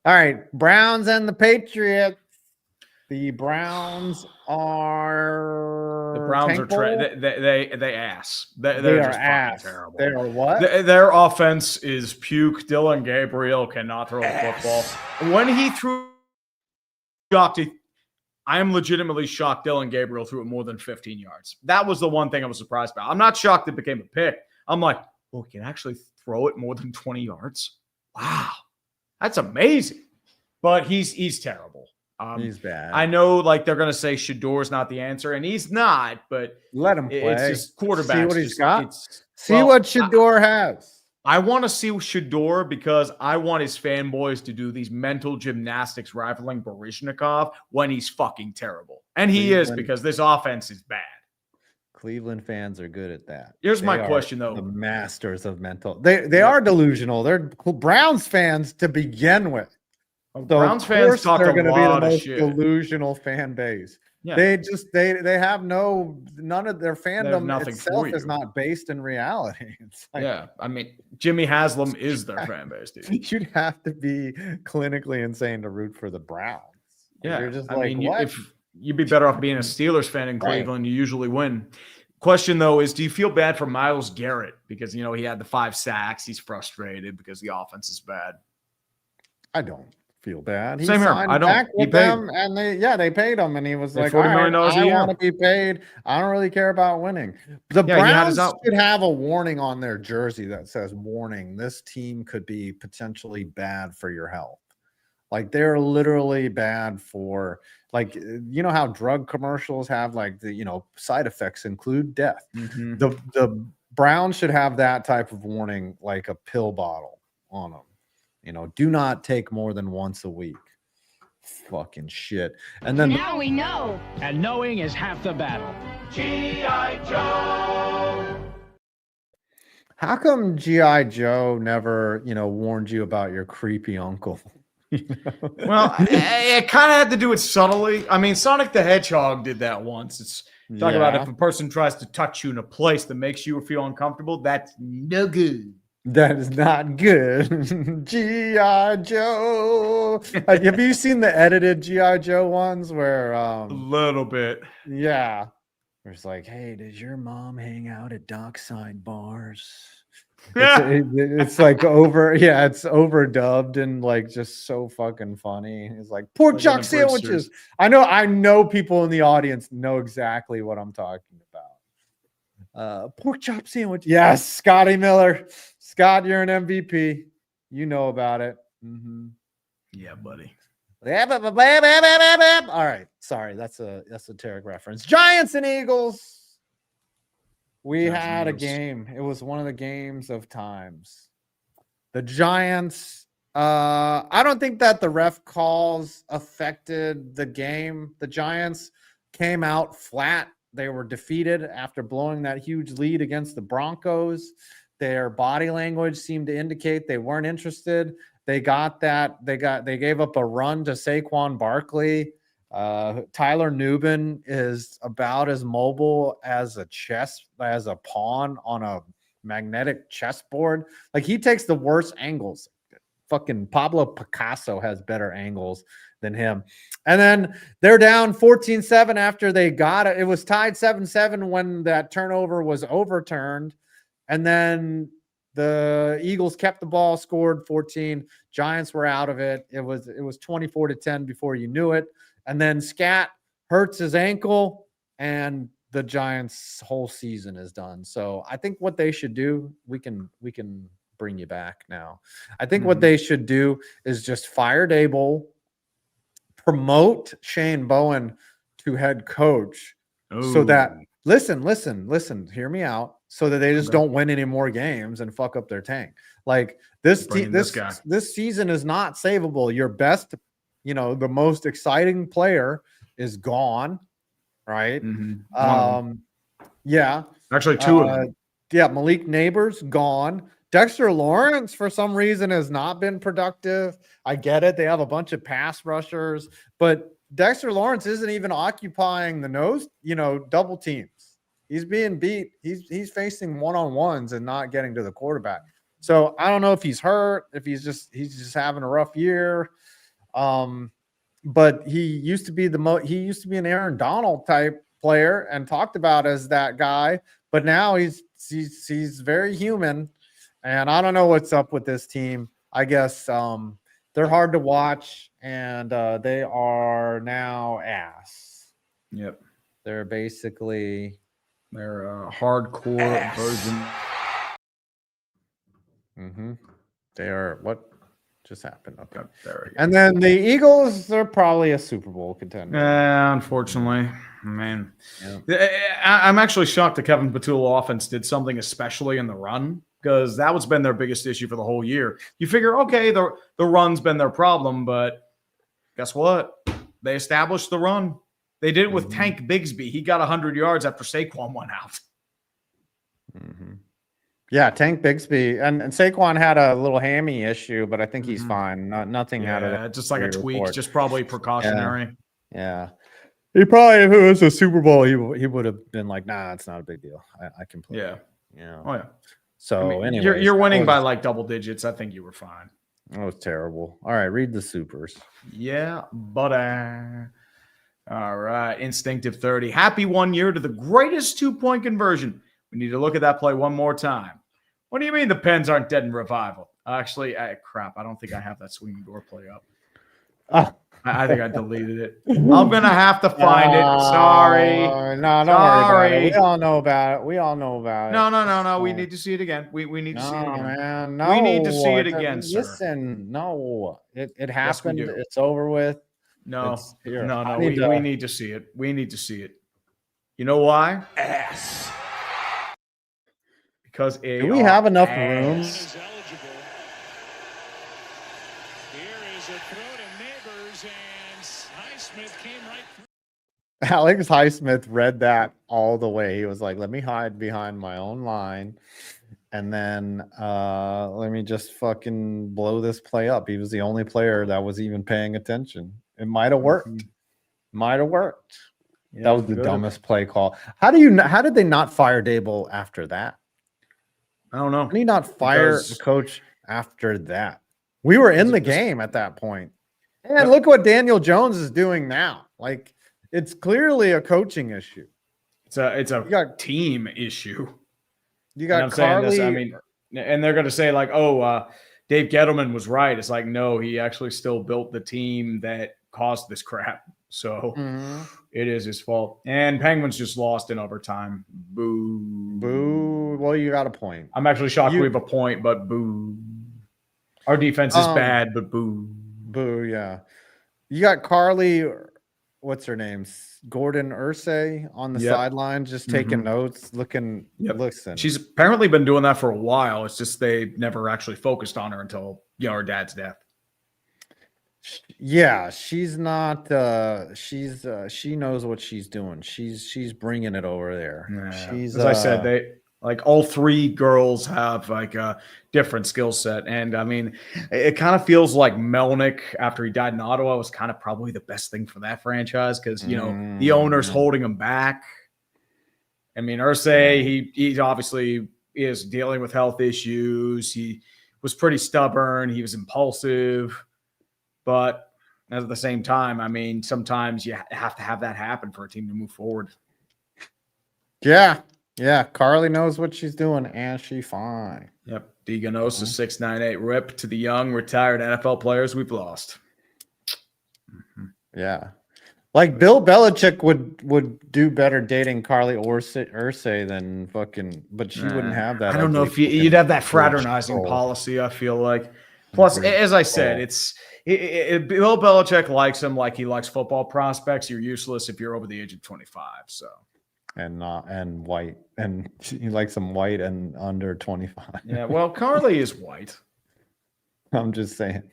All right, Browns and the Patriots. The Browns are The Browns are tankable. they ass. They They're are just ass. fucking terrible. They are what? Their offense is puke. Dylan Gabriel cannot throw the football. When he threw, I am legitimately shocked Dylan Gabriel threw it more than 15 yards. That was the one thing I was surprised about. I'm not shocked it became a pick. I'm like, oh, he can actually throw it more than 20 yards. Wow, that's amazing. But he's terrible. He's bad. I know, like they're gonna say Shador's not the answer, and he's not. But let him play. It's just quarterbacks. See what he's got. See what Shador has. I want to see Shador because I want his fanboys to do these mental gymnastics rivaling Baryshnikov when he's fucking terrible, and he is because this offense is bad. Cleveland fans are good at that. Here's my question, though: the masters of mental. They are delusional. They're Browns fans to begin with. So Browns fans talk they're going to be the most shit. Delusional fan base. Yeah. They have none of their fandom itself is not based in reality. It's like, yeah, I mean Jimmy Haslam is their fan base, dude. You'd have to be clinically insane to root for the Browns. Yeah, you're just I like, mean, what? If you'd be better off being a Steelers fan in Cleveland, you usually win. Question though is, do you feel bad for Myles Garrett because he had the 5 sacks? He's frustrated because the offense is bad. I don't feel bad. Same here. I don't. Back he with paid them, and they paid him, and he was like, $40 million a year. I want to be paid. I don't really care about winning. The Browns should have a warning on their jersey that says, "Warning: this team could be potentially bad for your health." Like they're literally bad for, like, how drug commercials have like the side effects include death. Mm-hmm. The Browns should have that type of warning, like a pill bottle on them. Do not take more than once a week. Fucking shit. And then now we know. And knowing is half the battle. G.I. Joe. How come G.I. Joe never, warned you about your creepy uncle? Well, it kind of had to do with subtly. I mean, Sonic the Hedgehog did that once. It's talk about if a person tries to touch you in a place that makes you feel uncomfortable, that's no good. That is not good. G.I. Joe. Have you seen the edited G.I. Joe ones where a little bit? Yeah. It's like, hey, does your mom hang out at dockside bars? Yeah. It's like it's overdubbed and like just so fucking funny. It's like pork chop sandwiches. I know people in the audience know exactly what I'm talking about. Pork chop sandwich. Yes, Scotty Miller. Scott, you're an MVP. You know about it. Mm-hmm. Yeah, buddy. All right. Sorry, that's a esoteric reference. Giants and Eagles. We had a game. It was one of the games of times. The Giants. I don't think that the ref calls affected the game. The Giants came out flat. They were defeated after blowing that huge lead against the Broncos. Their body language seemed to indicate they weren't interested. They gave up a run to Saquon Barkley. Tyler Nubin is about as mobile as a pawn on a magnetic chessboard. Like he takes the worst angles. Fucking Pablo Picasso has better angles than him. And then they're down 14-7 after they got it. It was tied 7-7 when that turnover was overturned. And then the Eagles kept the ball, scored 14. Giants were out of it. It was 24-10 before you knew it. And then Scat hurts his ankle, and the Giants' whole season is done. So I think what they should do, we can bring you back now. I think what they should do is just fire Dable, promote Shane Bowen to head coach, so that listen, hear me out, so that they just don't win any more games and fuck up their tank. Like this season is not savable. Your best, the most exciting player is gone, right? Mm-hmm. Actually, 2 of them. Yeah, Malik Neighbors gone. Dexter Lawrence, for some reason, has not been productive. I get it. They have a bunch of pass rushers, but Dexter Lawrence isn't even occupying the nose, double teams. He's being beat. He's facing one-on-ones and not getting to the quarterback. So I don't know if he's hurt, if he's just having a rough year. But he used to be an Aaron Donald type player and talked about as that guy, but now he's very human. And I don't know what's up with this team. I guess they're hard to watch, and they are now ass. Yep. They're basically they're a hardcore version. They are what just happened. Okay. There we go. And then the Eagles, they're probably a Super Bowl contender. Unfortunately, man. Yeah. I'm actually shocked the Kevin Patula offense did something, especially in the run, because that was been their biggest issue for the whole year. You figure, okay, the run's been their problem, but guess what? They established the run. They did it with Tank Bigsby. He got 100 yards after Saquon went out. Yeah, Tank Bigsby and Saquon had a little hammy issue, but I think he's fine. Nothing out of it. Just like a tweak, just probably precautionary. Yeah. He probably, if it was a Super Bowl, he would have been like, nah, it's not a big deal. I can play. Yeah. Oh yeah. So anyway, you're winning by like double digits. I think you were fine. That was terrible. All right, read the supers. Yeah, but all right. Instinctive 30. Happy 1 year to the greatest 2-point conversion. We need to look at that play one more time. What do you mean the Pens aren't dead in revival? Actually, crap. I don't think I have that swinging door play up. I think I deleted it. I'm going to have to find it. Sorry. No, don't worry about it. We all know about it. No. We need to see it again. We need to see it again. Man, no. We need to see it again, sir. Listen, no. It happened. Yes, it's over with. No. We need to see it. We need to see it. You know why? Ass. Because do we have enough room? Here is a throw to Neighbors, and Highsmith came right through. Alex Highsmith read that all the way. He was like, let me hide behind my own line, and then let me just fucking blow this play up. He was the only player that was even paying attention. It might have worked. Yeah, that was the dumbest play call. How did they not fire Dable after that? I don't know. How did he not fire the coach after that? We were in the game at that point. And look what Daniel Jones is doing now. Like, it's clearly a coaching issue. It's a team issue. You got I'm saying this, I mean, and they're going to say like, Dave Gettleman was right. It's like, no, he actually still built the team that caused this crap. So it is his fault. And Penguins just lost in overtime. Boo. Well, you got a point. I'm actually shocked we have a point, but boo. Our defense is bad, but boo. Boo, yeah. You got Carly, what's her name? Gordon Ursay on the sideline, just taking notes, looking. Listen. She's apparently been doing that for a while. It's just they never actually focused on her until her dad's death. Yeah, she's not. She knows what she's doing. She's bringing it over there. Yeah. As I said, they like all three girls have like a different skill set, and I mean, it kind of feels like Melnick after he died in Ottawa was kind of probably the best thing for that franchise because the owner's holding him back. I mean, Ursay, he obviously is dealing with health issues. He was pretty stubborn. He was impulsive. But at the same time, I mean, sometimes you have to have that happen for a team to move forward. Yeah. Carly knows what she's doing, and she's fine. Yep. Deganos is 6'9" rip to the young retired NFL players we've lost. Yeah. Like Bill Belichick would do better dating Carly Ursay than fucking, but she wouldn't have that. I don't know if you'd have that fraternizing policy, I feel like. Plus, as I said, Bill Belichick likes him like he likes football prospects. You're useless if you're over the age of 25. So, and white, and he likes them white and under 25. Yeah, well, Carly is white. I'm just saying,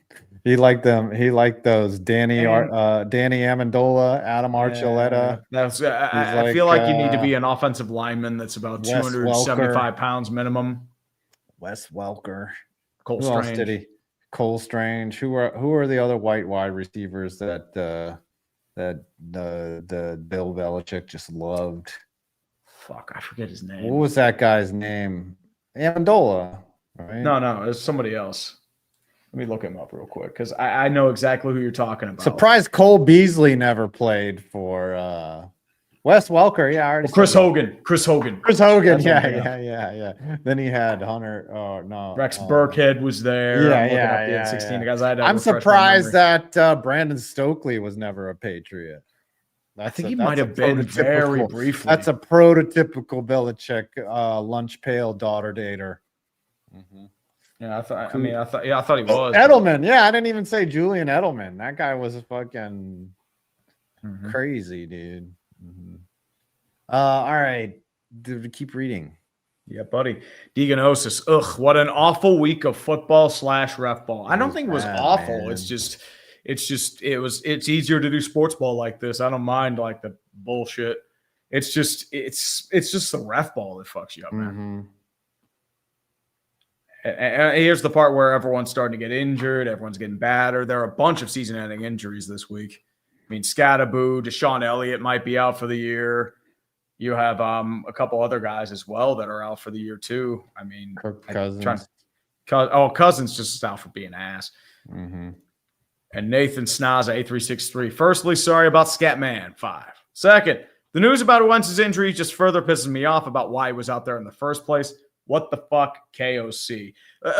he liked them. He liked those Danny Amendola, Adam Archuleta. That's. I feel like you need to be an offensive lineman that's about 275 pounds minimum. Wes Welker, Cole Who Strange. else did he? Cole Strange. Who are the other white wide receivers that that the Bill Belichick just loved. Fuck, I forget his name. What was that guy's name? Amendola, right? No, it's somebody else. Let me look him up real quick because I know exactly who you're talking about. Surprised Cole Beasley never played for Wes Welker. Yeah, I already Chris said that. Hogan. Chris Hogan. Chris Hogan. That's Yeah. Then he had Hunter. Oh no, Rex Burkhead was there. I'm looking up the 16 guys. I'm surprised that Brandon Stokely was never a Patriot. I think he might have been very briefly. That's a prototypical Belichick lunch pail daughter dater. Mm-hmm. Yeah, I thought he was. Edelman. Yeah, I didn't even say Julian Edelman. That guy was fucking crazy, dude. Mm-hmm. All right. Keep reading. Yeah, buddy. Deaganosis. Ugh, what an awful week of football / REFBALL. I don't think it was awful. Man. It's easier to do sports ball like this. I don't mind like the bullshit. It's just the REFBALL that fucks you up, man. And here's the part where everyone's starting to get injured. Everyone's getting battered. There are a bunch of season-ending injuries this week. I mean, Scatterboo, Deshaun Elliott might be out for the year. You have a couple other guys as well that are out for the year too. I mean, Kirk Cousins. Cousins just out for being an ass. Mm-hmm. And Nathan Snaza, 8363. Firstly, sorry about Scatman 5. Second, the news about Wentz's injury just further pisses me off about why he was out there in the first place. What the fuck, KOC?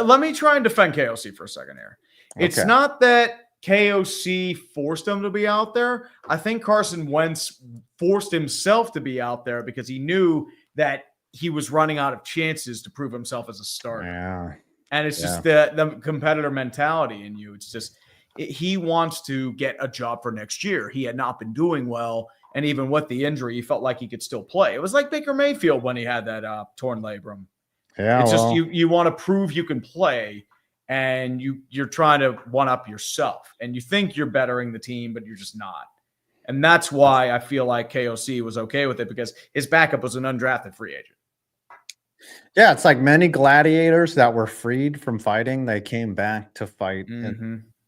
Let me try and defend KOC for a second here. Okay. It's not that KOC forced him to be out there. I think Carson Wentz forced himself to be out there because he knew that he was running out of chances to prove himself as a starter. Yeah. And it's just the competitor mentality in you. It's just he wants to get a job for next year. He had not been doing well. And even with the injury, he felt like he could still play. It was like Baker Mayfield when he had that torn labrum. Yeah, it's just you want to prove you can play, and you're trying to one up yourself, and you think you're bettering the team, but you're just not. And that's why I feel like KOC was okay with it because his backup was an undrafted free agent. Yeah, it's like many gladiators that were freed from fighting, they came back to fight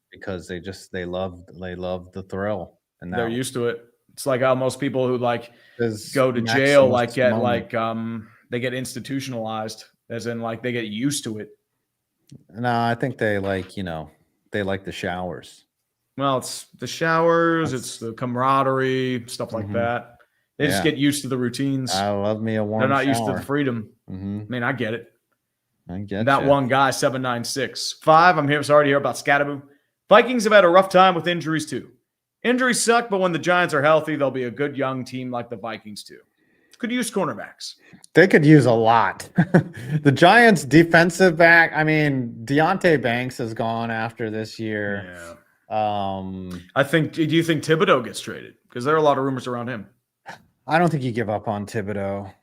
because they loved the thrill, and they're used to it. It's like how most people who go to jail they get institutionalized. As in, they get used to it. No, I think they like the showers. Well, it's the showers, it's the camaraderie, stuff like that. They just get used to the routines. I love me a warm shower. They're not used to the freedom. I mean, I get it. I get that one guy, 796.5. I'm here. Sorry to hear about Scatterboo. Vikings have had a rough time with injuries too. Injuries suck, but when the Giants are healthy, they'll be a good young team like the Vikings too. Could use cornerbacks. They could use a lot. The Giants defensive back. I mean, Deontay Banks is gone after this year. Yeah. I think. Do you think Thibodeau gets traded? Because there are a lot of rumors around him. I don't think you give up on Thibodeau.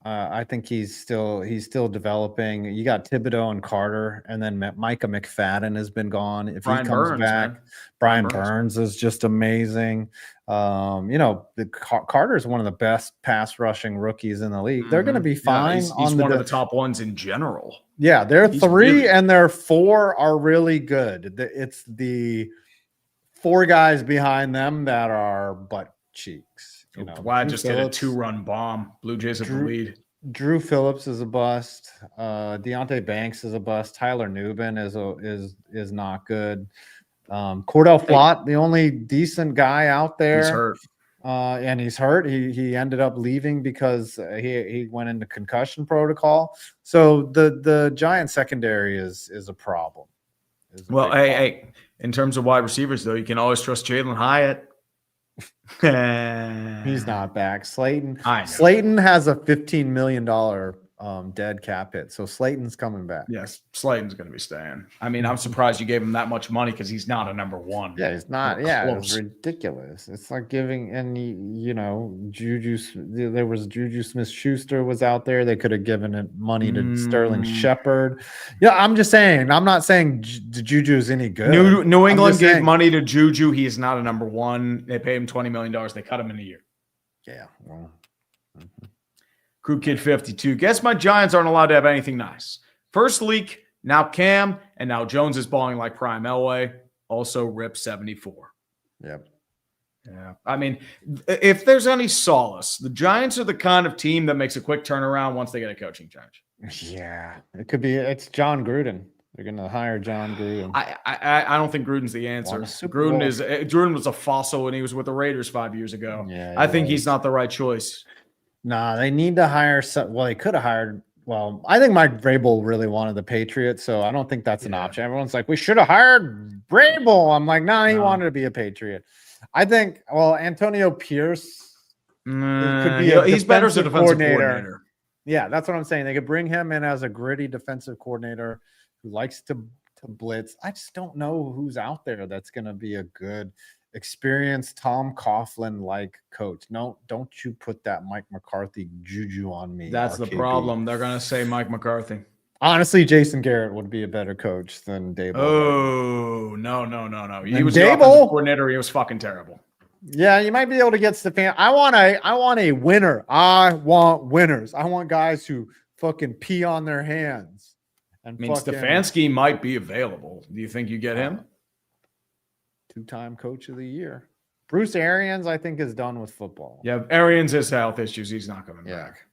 I think he's still developing. You got Thibodeau and Carter, and then Micah McFadden has been gone. If Brian he comes back, man. Brian Burns is just amazing. Carter is one of the best pass rushing rookies in the league. They're going to be fine. He's one of the top ones in general. Yeah, their 3 and their 4 are really good. It's the 4 guys behind them that are butt cheeks. Why just get a 2-run bomb? Blue Jays have the lead. Drew Phillips is a bust. Deontay Banks is a bust. Tyler Nubin is not good. Cordell Flott, the only decent guy out there. He's hurt. And he's hurt. He ended up leaving because he went into concussion protocol. So the Giant secondary is a problem. Well, hey, in terms of wide receivers, though, you can always trust Jalen Hyatt. He's not back. Slayton has a $15 million dead cap hit, so Slayton's coming back. Yes, Slayton's going to be staying. I mean, I'm surprised you gave him that much money because he's not a number 1. Yeah, he's not. Yeah, it's ridiculous. It's like giving Juju. There was Juju Smith-Schuster was out there. They could have given it money to Sterling Shepard. Yeah, I'm just saying. I'm not saying Juju is any good. New England gave money to Juju. He is not a number 1. They paid him $20 million. They cut him in a year. Yeah. Well. Crew Kid 52. Guess my Giants aren't allowed to have anything nice. First leak, now Cam, and now Jones is balling like prime Elway. Also rip 74. Yep. Yeah. I mean, if there's any solace, the Giants are the kind of team that makes a quick turnaround once they get a coaching change. Yeah, it could be. It's John Gruden. They're going to hire John Gruden. I don't think Gruden's the answer. Gruden was a fossil when he was with the Raiders 5 years ago. Yeah, I think he's not the right choice. Nah, they need to hire well, they could have hired. Well, I think Mike Vrabel really wanted the Patriots, so I don't think that's an option. Everyone's like, we should have hired Vrabel. I'm like, nah, he wanted to be a Patriot. I think, well, Antonio Pierce could be he's better as a defensive coordinator. Yeah, that's what I'm saying. They could bring him in as a gritty defensive coordinator who likes to blitz. I just don't know who's out there that's going to be a good, experienced Tom Coughlin-like coach. No, don't you put that Mike McCarthy juju on me. That's the problem. They're going to say Mike McCarthy. Honestly, Jason Garrett would be a better coach than Daboll. Oh, no. He was Daboll? the offensive coordinator. He was fucking terrible. Yeah, you might be able to get Stefan. I want a winner. I want winners. I want guys who fucking pee on their hands. And I mean, Stefanski might be available. Do you think you get him? Two-time coach of the year. Bruce Arians, I think, is done with football. Yeah, Arians has health issues. He's not coming back.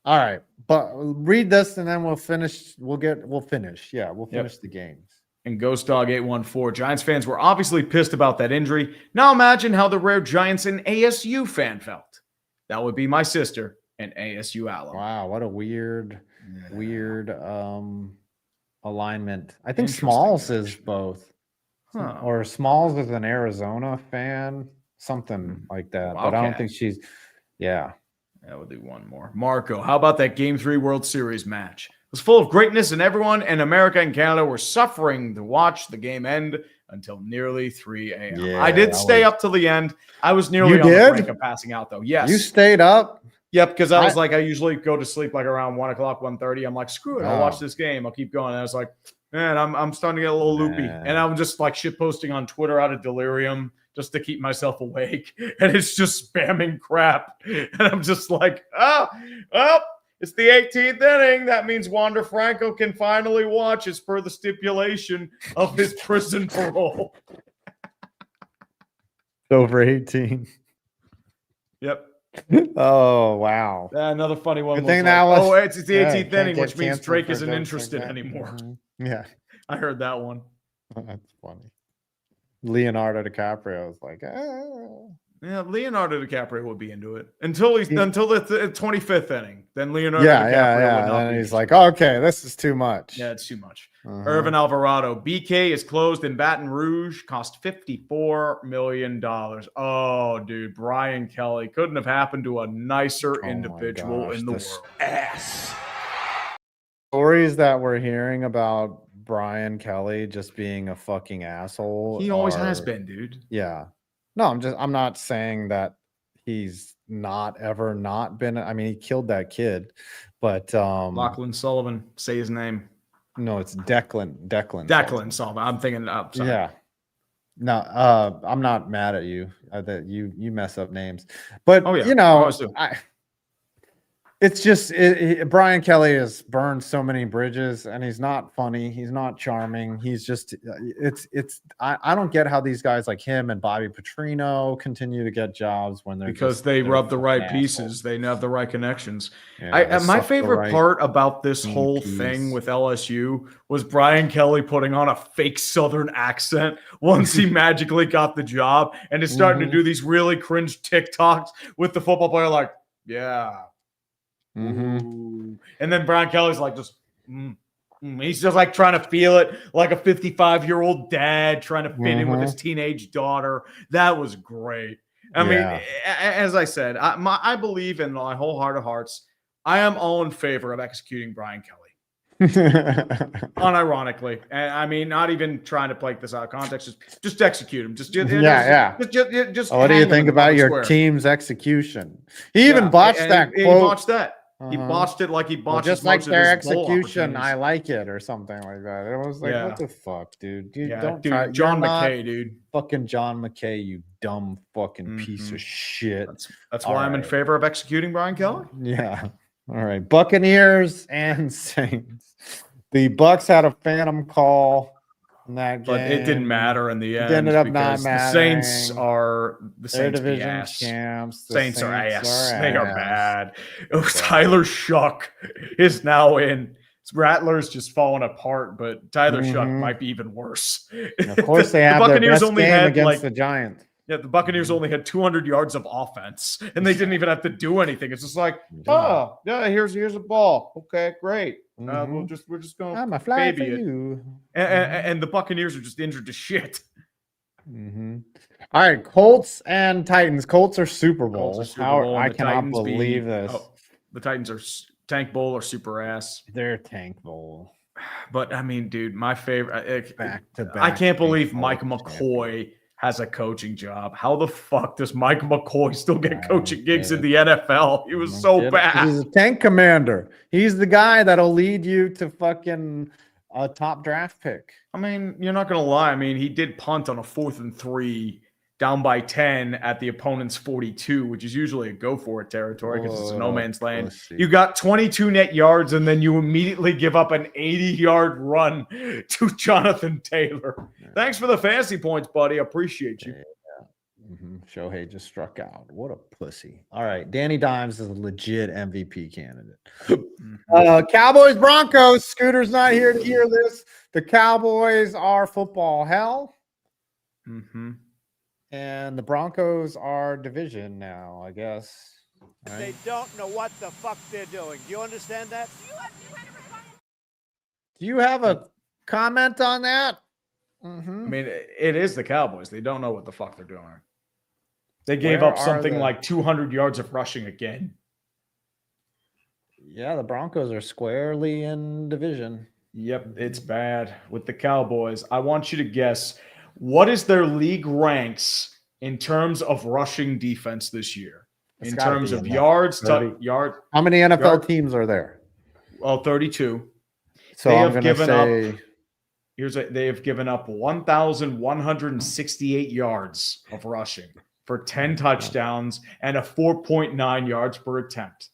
All right, but read this and then we'll finish. We'll finish. Yeah, we'll finish the games. And Ghost Dog 814. Giants fans were obviously pissed about that injury. Now imagine how the rare Giants and ASU fan felt. That would be my sister and ASU alum. Wow, what a weird alignment. I think Smalls is both. Huh. Or Smalls is an Arizona fan, something like that. But I don't think she's yeah. We'll do one more. Marco, how about that Game 3 World Series match? It was full of greatness, and everyone in America and Canada were suffering to watch the game end until nearly 3 a.m. Yeah, I did stay up till the end. I was nearly on the brink of passing out, though. Yes. You stayed up? Yep, because I was like, I usually go to sleep like around 1 o'clock, 1:30. I'm like, screw it. I'll watch this game. I'll keep going. And I was like, man, I'm starting to get a little loopy. And I'm just like shit posting on Twitter out of delirium just to keep myself awake. And it's just spamming crap. And I'm just like, it's the 18th inning. That means Wander Franco can finally watch as per the stipulation of his prison parole. Over 18. Yep. Oh, wow. Another funny one. Good thing that was, it's the 18th inning, which means Drake isn't interested anymore. Yeah. I heard that one. That's funny. Leonardo DiCaprio was like, Yeah, Leonardo DiCaprio would be into it until the 25th inning. Then Leonardo DiCaprio would not and be he's like, okay, this is too much. Yeah, it's too much. Irvin Alvarado, BK is closed in Baton Rouge, cost $54 million. Oh, dude, Brian Kelly couldn't have happened to a nicer individual in the world. Ass. Stories that we're hearing about Brian Kelly just being a fucking asshole. He always has been, dude. Yeah. No, I'm not saying that he's not ever not been. I mean, he killed that kid, but Lachlan Sullivan, say his name. No, it's Declan Sullivan. I'm thinking sorry. Yeah. No, I'm not mad at you that you mess up names. But you know, it's just Brian Kelly has burned so many bridges, and he's not funny. He's not charming. He's just I don't get how these guys like him and Bobby Petrino continue to get jobs when they're they rub the right pieces. They have the right connections. Yeah, my favorite part about this whole thing with LSU was Brian Kelly putting on a fake Southern accent once he magically got the job and is starting to do these really cringe TikToks with the football player like, yeah. And then Brian Kelly's like he's just like trying to feel it like a 55-year-old dad trying to fit in with his teenage daughter. That was great. I mean, as I said, I believe in my whole heart of hearts, I am all in favor of executing Brian Kelly. Unironically, and I mean, not even trying to play this out of context. Just execute him. Just what do you think about your team's execution? He even botched that quote. He botched that. He botched it like he botched just like their execution. I like it, or something like that. It was like, what the fuck, dude? Don't try. John McKay, dude. Fucking John McKay, you dumb fucking piece of shit. That's why I'm in favor of executing Brian Kelly. Yeah. All right. Buccaneers and Saints. The Bucs had a phantom call in that game. But it didn't matter in the end. It ended up not because the Saints mattering. are the Their Saints be division ass. champs. The Saints are ass. They are ass. bad. Oh, Tyler Shuck is now in. Rattler's just falling apart, but Tyler Shuck might be even worse. And of course, they have their best game against the Giants. Yeah, the Buccaneers only had 200 yards of offense, and they didn't even have to do anything. It's just like, oh, yeah, here's a ball. Okay, great. We're just going to fly baby for it. you. And the Buccaneers are just injured to shit. All right, Colts and Titans. Colts are Super Bowl. Colts are Super Bowl, I cannot believe this. Oh, the Titans are Tank Bowl or Super Ass. They're Tank Bowl. But I mean, dude, my favorite. Back to back. I can't believe Mike McCoy has a coaching job. How the fuck does Mike McCoy still get coaching gigs in the NFL? He was so bad. He's a tank commander. He's the guy that'll lead you to fucking a top draft pick. I mean, you're not going to lie. I mean, he did punt on a 4th and 3 down by 10 at the opponent's 42, which is usually a go for it territory because it's a no man's land. You got 22 net yards, and then you immediately give up an 80-yard run to Jonathan Taylor. Thanks for the fantasy points, buddy. Appreciate you. Shohei just struck out. What a pussy. All right. Danny Dimes is a legit MVP candidate. Cowboys, Broncos. Scooter's not here to hear this. The Cowboys are football hell. And the Broncos are division now, I guess. Right? They don't know what the fuck they're doing. Do you understand that? Do you have a comment on that? I mean, it is the Cowboys. They don't know what the fuck they're doing. They gave up something like 200 yards of rushing again. Yeah, the Broncos are squarely in division. Yep, it's bad with the Cowboys. I want you to guess, what is their league ranks in terms of rushing defense this year? In terms of yards, yard. How many NFL teams are there? Well, 32. So I'm going to say they have given up 1,168 yards of rushing for 10 touchdowns and a 4.9 yards per attempt.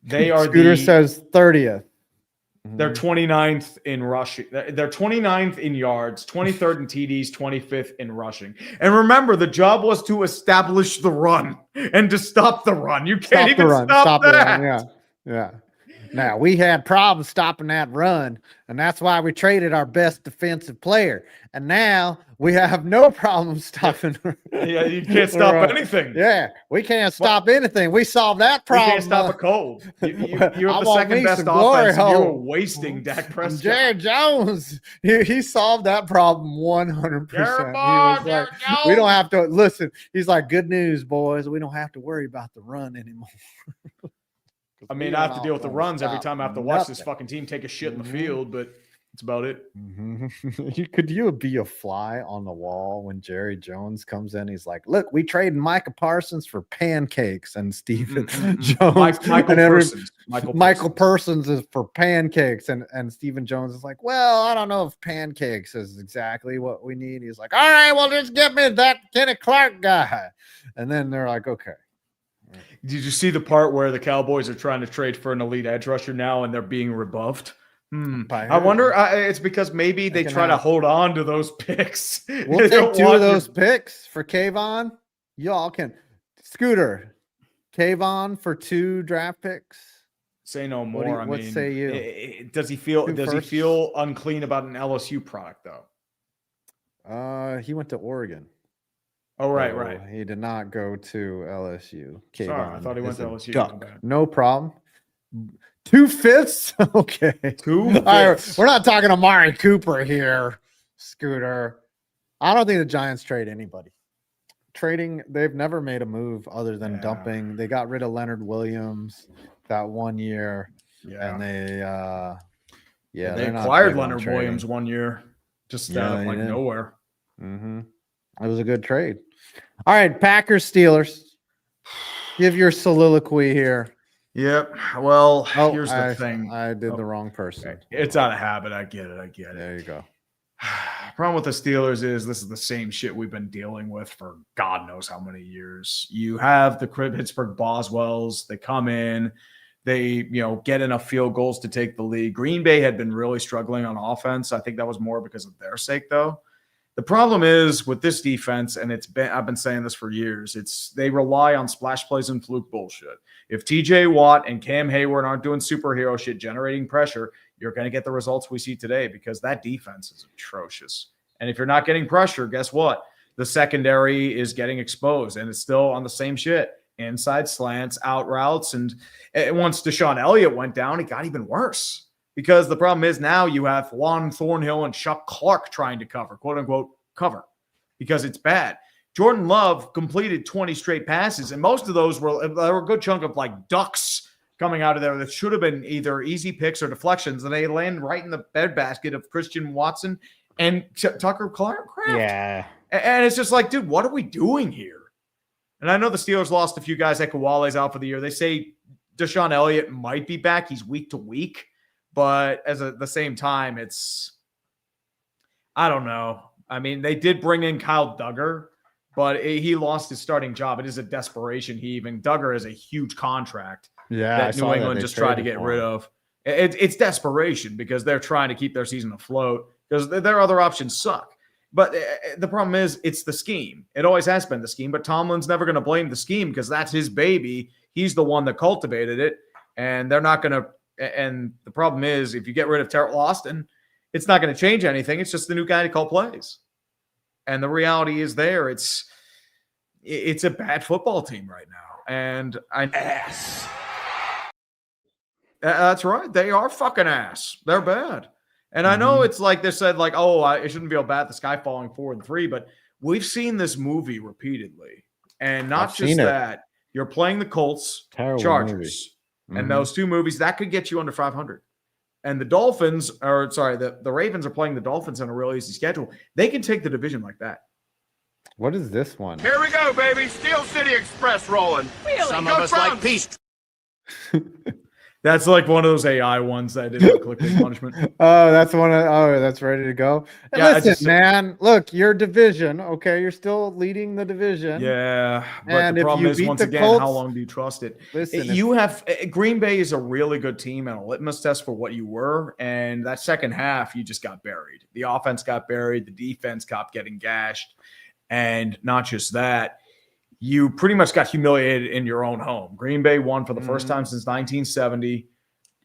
They are Scooter says 30th. They're 29th in rushing. They're 29th in yards, 23rd in TDs, 25th in rushing. And remember, the job was to establish the run and to stop the run. You can't even stop that. The run. Yeah. Now, we had problems stopping that run, and that's why we traded our best defensive player. And now we have no problem stopping. Yeah, you can't stop anything. Yeah, we can't stop anything. We solved that problem. You can't stop a cold. You have the second best offense, and you were wasting Dak Prescott. Jared Jones, he solved that problem 100%. We don't have to listen. He's like, good news, boys. We don't have to worry about the run anymore. I mean, I have to deal with the runs every time I have to watch this fucking team take a shit in the field, but that's about it. Could you be a fly on the wall when Jerry Jones comes in? He's like, look, we traded Micah Parsons for pancakes, and Stephen Jones. Michael Parsons is for pancakes, and Stephen Jones is like, well, I don't know if pancakes is exactly what we need. He's like, all right, well, just get me that Kenny Clark guy. And then they're like, okay. Did you see the part where the Cowboys are trying to trade for an elite edge rusher now and they're being rebuffed? I wonder. It's because maybe they try to hold on to those picks. We'll take 2 of those picks for Kayvon. Y'all can. Scooter, Kayvon for 2 draft picks. Say no more. What say you? Does he feel unclean about an LSU product though? He went to Oregon. Oh, right. He did not go to LSU. Sorry, I thought he went to LSU. Duck. No problem. 2/5? Okay. 2/5. Right, we're not talking Amari Cooper here, Scooter. I don't think the Giants trade anybody. They've never made a move other than dumping. They got rid of Leonard Williams that 1 year. Yeah. And they acquired Leonard Williams 1 year just out of nowhere. It was a good trade. All right, Packers, Steelers. Give your soliloquy here. Yep. Well, here's the thing. I did the wrong person. Okay. It's out of habit. I get it. There you go. Problem with the Steelers is this is the same shit we've been dealing with for God knows how many years. You have the Pittsburgh Boswells. They come in. they, get enough field goals to take the lead. Green Bay had been really struggling on offense. I think that was more because of their sake, though. The problem is with this defense, and I've been saying this for years, they rely on splash plays and fluke bullshit. If TJ Watt and Cam Hayward aren't doing superhero shit, generating pressure, you're going to get the results we see today because that defense is atrocious. And if you're not getting pressure, guess what? The secondary is getting exposed, and it's still on the same shit. Inside slants, out routes, and once Deshaun Elliott went down, it got even worse. Because the problem is now you have Juan Thornhill and Chuck Clark trying to cover, quote unquote, cover, because it's bad. Jordan Love completed 20 straight passes, and most of those were a good chunk of like ducks coming out of there that should have been either easy picks or deflections, and they land right in the breadbasket of Christian Watson and Tucker Kraft. Yeah. And it's just like, dude, what are we doing here? And I know the Steelers lost a few guys. Ekuwale's out for the year. They say Deshaun Elliott might be back. He's week to week. But at the same time, I don't know. I mean, they did bring in Kyle Duggar, but he lost his starting job. It is a desperation heave, and Duggar is a huge contract that New England just tried to get rid of. It's desperation because they're trying to keep their season afloat because their other options suck. But the problem is it's the scheme. It always has been the scheme, but Tomlin's never going to blame the scheme because that's his baby. He's the one that cultivated it, and they're not going to. And the problem is, if you get rid of Terrell Austin, it's not going to change anything. It's just the new guy to call plays. And the reality is it's a bad football team right now. And ass. That's right. They are fucking ass. They're bad. And I know it's like they said, like, oh, it shouldn't feel bad, the sky falling 4-3, but we've seen this movie repeatedly. And not just that, you're playing the Colts, Chargers. And those two movies, that could get you under 500. And the the Ravens are playing the Dolphins on a real easy schedule. They can take the division like that. What is this one? Here we go, baby. Steel City Express rolling. Really? Some of us like peace. That's like one of those AI ones that I did for clickbait punishment. Oh, that's that's ready to go. Yeah, listen, man, look, your division, okay, you're still leading the division. Yeah, but the problem is, once again, Colts, how long do you trust it? Listen, Green Bay is a really good team and a litmus test for what you were, and that second half, you just got buried. The offense got buried, the defense kept getting gashed, and not just that, you pretty much got humiliated in your own home. Green Bay won for the first time since 1970.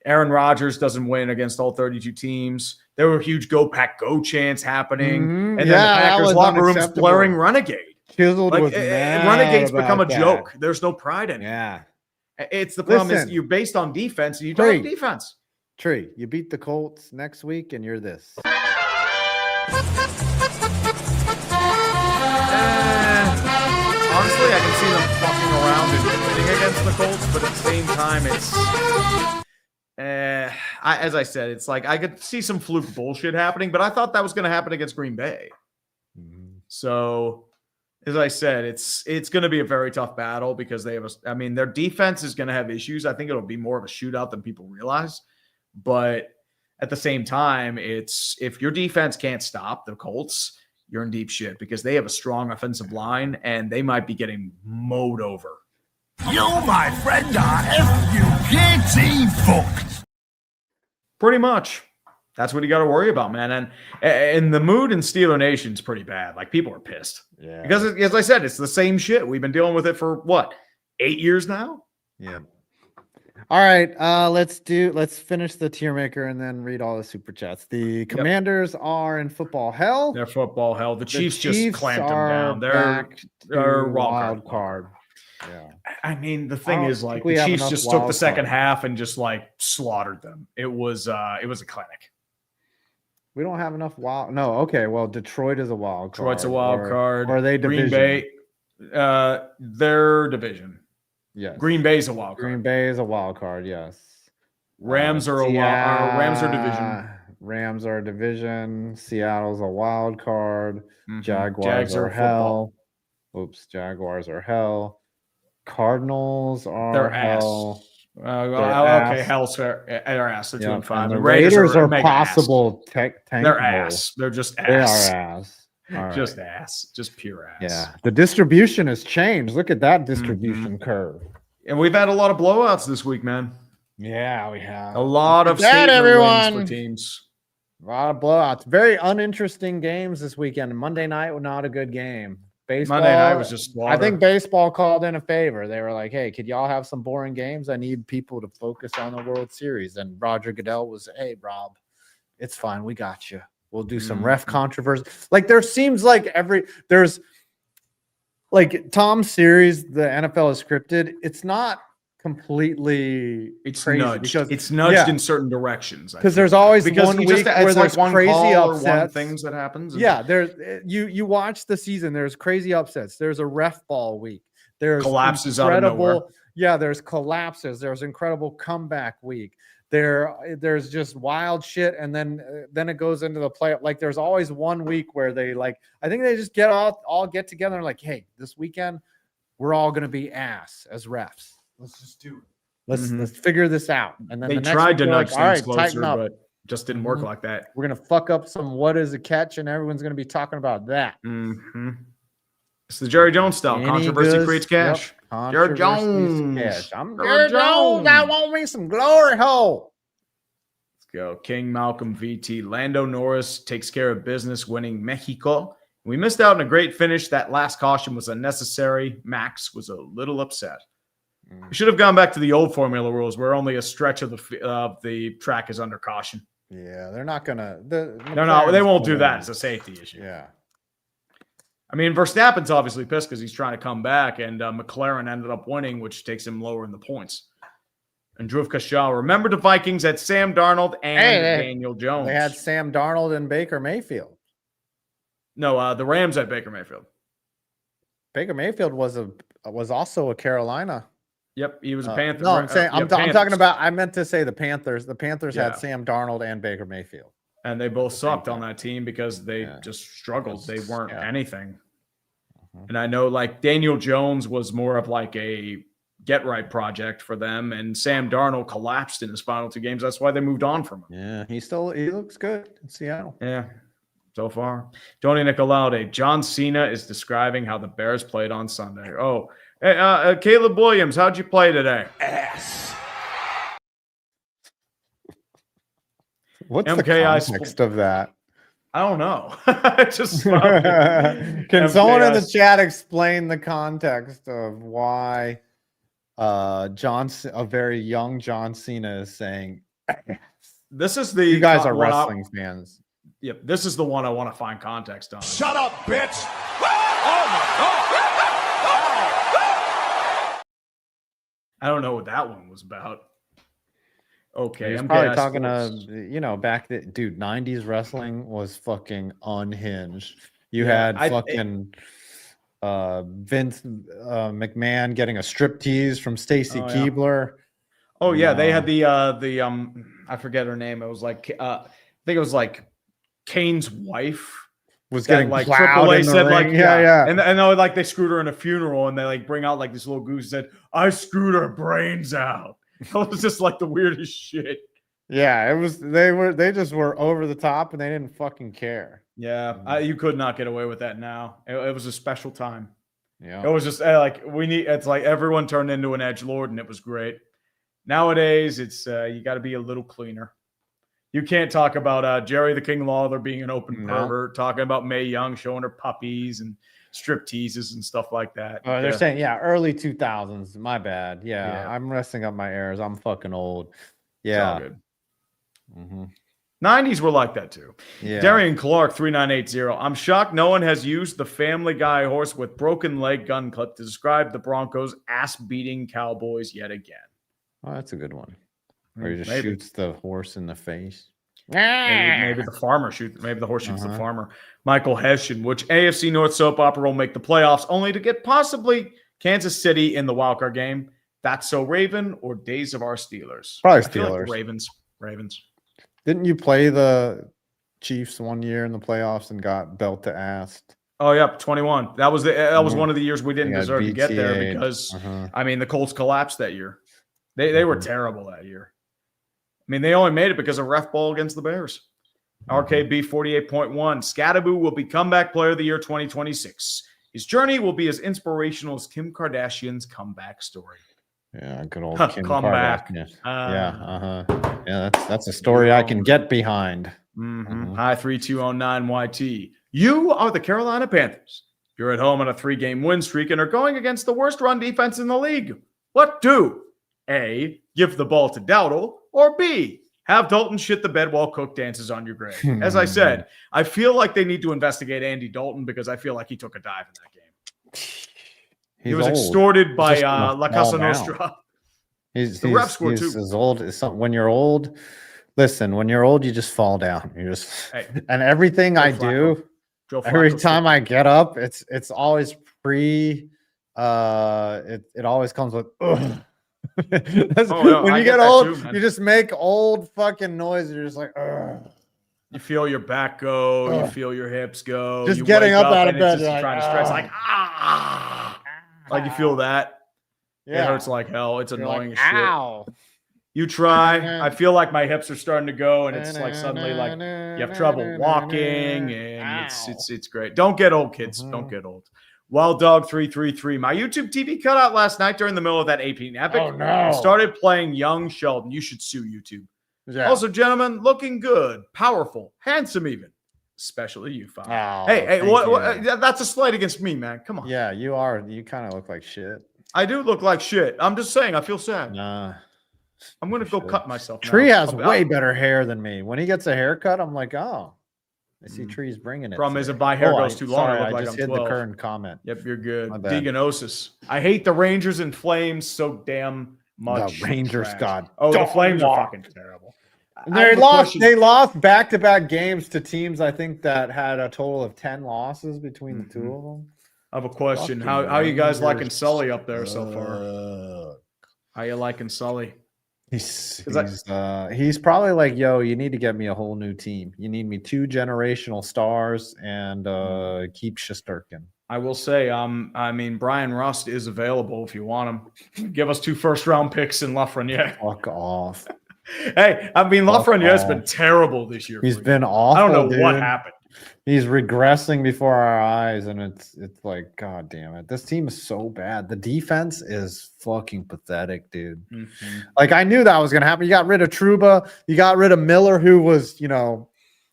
Aaron Rodgers doesn't win against all 32 teams. There were huge "Go Pack Go" chants happening. And then the Packers locker room's blaring Renegade. Chiseled was mad Renegade's become a that. Joke. There's no pride in it. Yeah. It's the problem is you're based on defense and you don't have defense. Tree, you beat the Colts next week and you're this. Honestly, I can see them fucking around and winning against the Colts, but at the same time, as I said, it's like I could see some fluke bullshit happening, but I thought that was going to happen against Green Bay. So, as I said, it's going to be a very tough battle because their defense is going to have issues. I think it'll be more of a shootout than people realize. But at the same time, if your defense can't stop the Colts, you're in deep shit because they have a strong offensive line and they might be getting mowed over. You, my friend, are F-U-K-T fucked. Pretty much. That's what you got to worry about, man. And the mood in Steeler Nation is pretty bad. Like, people are pissed. Yeah. Because, as I said, it's the same shit. We've been dealing with it for, 8 years now? Yeah. All right, let's finish the tier maker and then read all the super chats. The Commanders are in football hell. They're football hell. The Chiefs just clamped them down. They're wild card. Yeah. I mean, the thing is, like, the Chiefs just took the second half and just like slaughtered them. It was a clinic. We don't have enough wild. No, okay. Well, Detroit is a wild card. Detroit's a wild card. Or are they division? Green Bay, their division. Yes. Green Bay's a wild card. Green Bay is a wild card, yes. Rams are Rams are division. Rams are division. Seattle's a wild card. Jaguars Jags are hell. Oops, Jaguars are hell. Cardinals are hell. Okay, hell's fair. They're ass. They're 2-5. And the Raiders are possible tank. They're ass. They're just ass. They are ass. Right. Just ass. Just pure ass. Yeah. The distribution has changed. Look at that distribution curve. And we've had a lot of blowouts this week, man. Yeah, we have a lot of that, wins for teams. A lot of blowouts. Very uninteresting games this weekend. Monday night was not a good game. Baseball, Monday night was just slaughter. I think baseball called in a favor. They were like, hey, could y'all have some boring games? I need people to focus on the World Series. And Roger Goodell was, hey, Rob, it's fine. We got you. We'll do some ref controversy. Like there seems like there's like Tom's series, the NFL is scripted. It's not completely crazy nudged. because it's nudged in certain directions because there's always one week where there's like one crazy call upsets. or one things that happens. Yeah, there's you watch the season. There's crazy upsets. There's a ref ball week. There's collapses out of nowhere. Yeah, there's collapses. There's incredible comeback week. There's just wild shit, and then it goes into the play. Like there's always one week where they like. I think they just all get together and like, hey, this weekend we're all gonna be ass as refs. Let's just do it. Let's figure this out. And then they the next tried to nudge like, things closer, but just didn't work like that. We're gonna fuck up some what is a catch, and everyone's gonna be talking about that. It's the Jerry Jones style. Controversy creates cash. Yep. Jerry Jones. Cash. I'm Jerry Jones. I want me some glory hole. Let's go. King Malcolm VT. Lando Norris takes care of business, winning Mexico. We missed out on a great finish. That last caution was unnecessary. Max was a little upset. We should have gone back to the old formula rules where only a stretch of the track is under caution. Yeah, they're not gonna. They won't do that. It's a safety issue. Yeah. I mean, Verstappen's obviously pissed because he's trying to come back, and McLaren ended up winning, which takes him lower in the points. And Dhruv Kashal, remember the Vikings had Sam Darnold and Daniel Jones. They had Sam Darnold and Baker Mayfield. No, the Rams had Baker Mayfield. Baker Mayfield was also a Carolina. Yep, he was a Panther. No, I'm saying I'm talking about. I meant to say the Panthers. The Panthers had Sam Darnold and Baker Mayfield, and they both sucked on that team because they just struggled. They weren't anything. And I know, like Daniel Jones was more of like a get right project for them, and Sam Darnold collapsed in his final two games. That's why they moved on from him. Yeah, he looks good in Seattle. Yeah. So far, Tony Nicolaude. John Cena is describing how the Bears played on Sunday. Oh, hey, Caleb Williams, how'd you play today? Ass. What's MKI the context of that? I don't know. Just can someone in the chat explain the context of why a very young John Cena is saying ass? This is the you guys are wrestling fans. Yep, this is the one I want to find context on. Shut up, bitch! I don't know what that one was about. Okay, I'm probably talking to back then, dude. 90s wrestling was fucking unhinged. You had fucking Vince McMahon getting a striptease from Stacy Keibler. Oh yeah, they had the I forget her name. It was like I think it was like Kane's wife was getting like Triple A said like and they screwed her in a funeral and they like bring out like this little goose said I screwed her brains out. It was just like the weirdest shit. Yeah, it was. They just were over the top and they didn't fucking care. Yeah, you could not get away with that now. It was a special time. Yeah, it was just like it's like everyone turned into an edgelord and it was great. Nowadays, it's you got to be a little cleaner. You can't talk about Jerry the King Lawler being an open pervert, talking about Mae Young showing her puppies and strip teases and stuff like that. They're saying, early 2000s. My bad. Yeah, I'm messing up my errors. I'm fucking old. Yeah. It's all good. 90s were like that too. Yeah. Darian Clark, 3980. I'm shocked no one has used the Family Guy horse with broken leg gun clip to describe the Broncos ass-beating Cowboys yet again. Oh, that's a good one. Or he just shoots the horse in the face. Maybe the farmer shoots. Maybe the horse shoots the farmer. Michael Hessian, which AFC North soap opera will make the playoffs, only to get possibly Kansas City in the wildcard game. That's So Raven or Days of Our Steelers? Probably Steelers. Like Ravens. Didn't you play the Chiefs one year in the playoffs and got belt to ass? Oh, yeah, 21. That was one of the years we didn't deserve to get there because I mean the Colts collapsed that year. They were terrible that year. I mean, they only made it because of ref ball against the Bears. RKB 48.1. Scattaboo will be comeback player of the year 2026. His journey will be as inspirational as Kim Kardashian's comeback story. Yeah, good old Kim Come back. Kardashian. Yeah, that's a story I can get behind. Hi 3209YT. You are the Carolina Panthers. You're at home on a 3-game win streak and are going against the worst run defense in the league. What do? A, give the ball to Dowdle, or B, have Dalton shit the bed while Cook dances on your grave. As I said, I feel like they need to investigate Andy Dalton because I feel like he took a dive in that game. He was extorted by La Casa Nostra. The ref scored too. As old as something. When you're old, listen. When you're old, you just fall down. You just and everything I do, every time I get up, it's always pre. It always comes with. When you get old, you just make old fucking noise. You're just like, ugh. You feel your back go. You feel your hips go. Just you getting up out of and bed, it's just trying to stretch, like like you feel that. Yeah. It hurts like hell. It's annoying like, as shit. ow. You try. I feel like my hips are starting to go, and it's like suddenly like you have trouble walking, and it's great. Don't get old, kids. Don't get old. Wild Dog 333. My YouTube TV cut out last night during the middle of that AP epic. Oh no! I started playing Young Sheldon. You should sue YouTube. Yeah. Also, gentlemen, looking good, powerful, handsome, even. Especially you, Fab. Oh, hey, what? That's a slight against me, man. Come on. Yeah, you are. You kind of look like shit. I do look like shit. I'm just saying. I feel sad. Nah. I'm gonna go cut myself. Tree has way better hair than me. When he gets a haircut, I'm like, oh, I see Tree's bringing it. Problem is, if my hair goes too long, I look like just I'm hit 12. the current comment. Yep, you're good. Deganosis. I hate the Rangers and Flames so damn much. The Rangers, God. Oh, the Flames are fucking terrible. They lost back-to-back games to teams, I think, that had a total of 10 losses between the two of them. I have a question. How are you guys liking Sully up there so far? How you liking Sully? He's probably like, yo, you need to get me a whole new team. You need me 2 generational stars and keep Shesterkin. I will say, I mean, Brian Rust is available if you want him. Give us 2 first-round picks in Lafreniere. Fuck off. Hey, I mean, Lafreniere has been terrible this year. He's been awful. I don't know what dude. happened. He's regressing before our eyes, and it's like, God damn it. This team is so bad. The defense is fucking pathetic, dude. Like, I knew that was going to happen. You got rid of Trouba. You got rid of Miller, who was,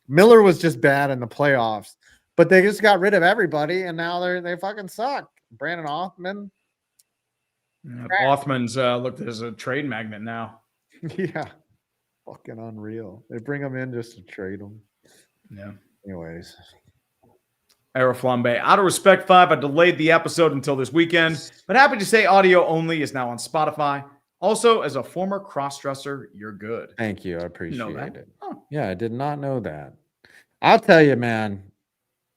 Miller was just bad in the playoffs. But they just got rid of everybody, and now they fucking suck. Brandon Othman. Othman's looked as a trade magnet now. Yeah. Fucking unreal. They bring him in just to trade him. Yeah. Anyways. Aeroflambe. Out of respect, 5, I delayed the episode until this weekend, but happy to say audio only is now on Spotify. Also, as a former cross-dresser, you're good. Thank you. I appreciate it. Oh. Yeah, I did not know that. I'll tell you, man,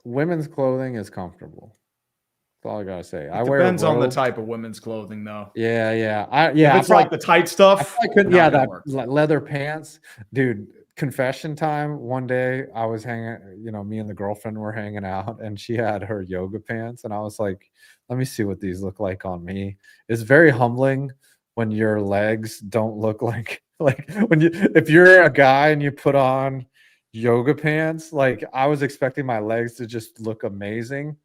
women's clothing is comfortable. That's all I gotta say. It depends on the type of women's clothing, though. Yeah. If it's like the tight stuff. That leather pants, dude. Confession time. One day I was hanging, me and the girlfriend were hanging out, and she had her yoga pants, and I was like, "Let me see what these look like on me." It's very humbling when your legs don't look like if you're a guy and you put on yoga pants. Like, I was expecting my legs to just look amazing.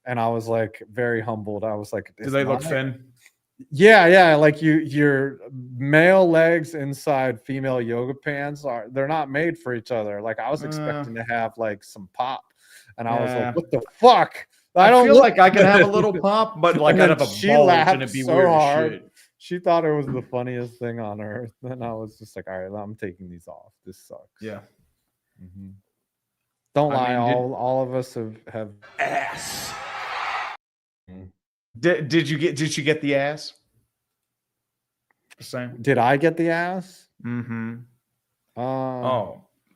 And I was like very humbled. I was like, do they look thin? Yeah. Like your male legs inside female yoga pants they're not made for each other. Like, I was expecting to have like some pop. And I was like, what the fuck? I don't feel like I could have a little pop, but like I'd have a bulge and it'd be so weird hard. as shit. She thought it was the funniest thing on earth. And I was just like, all right, I'm taking these off. This sucks. Yeah. Don't lie. All of us have ass. Did she get the ass? Same. Did I get the ass?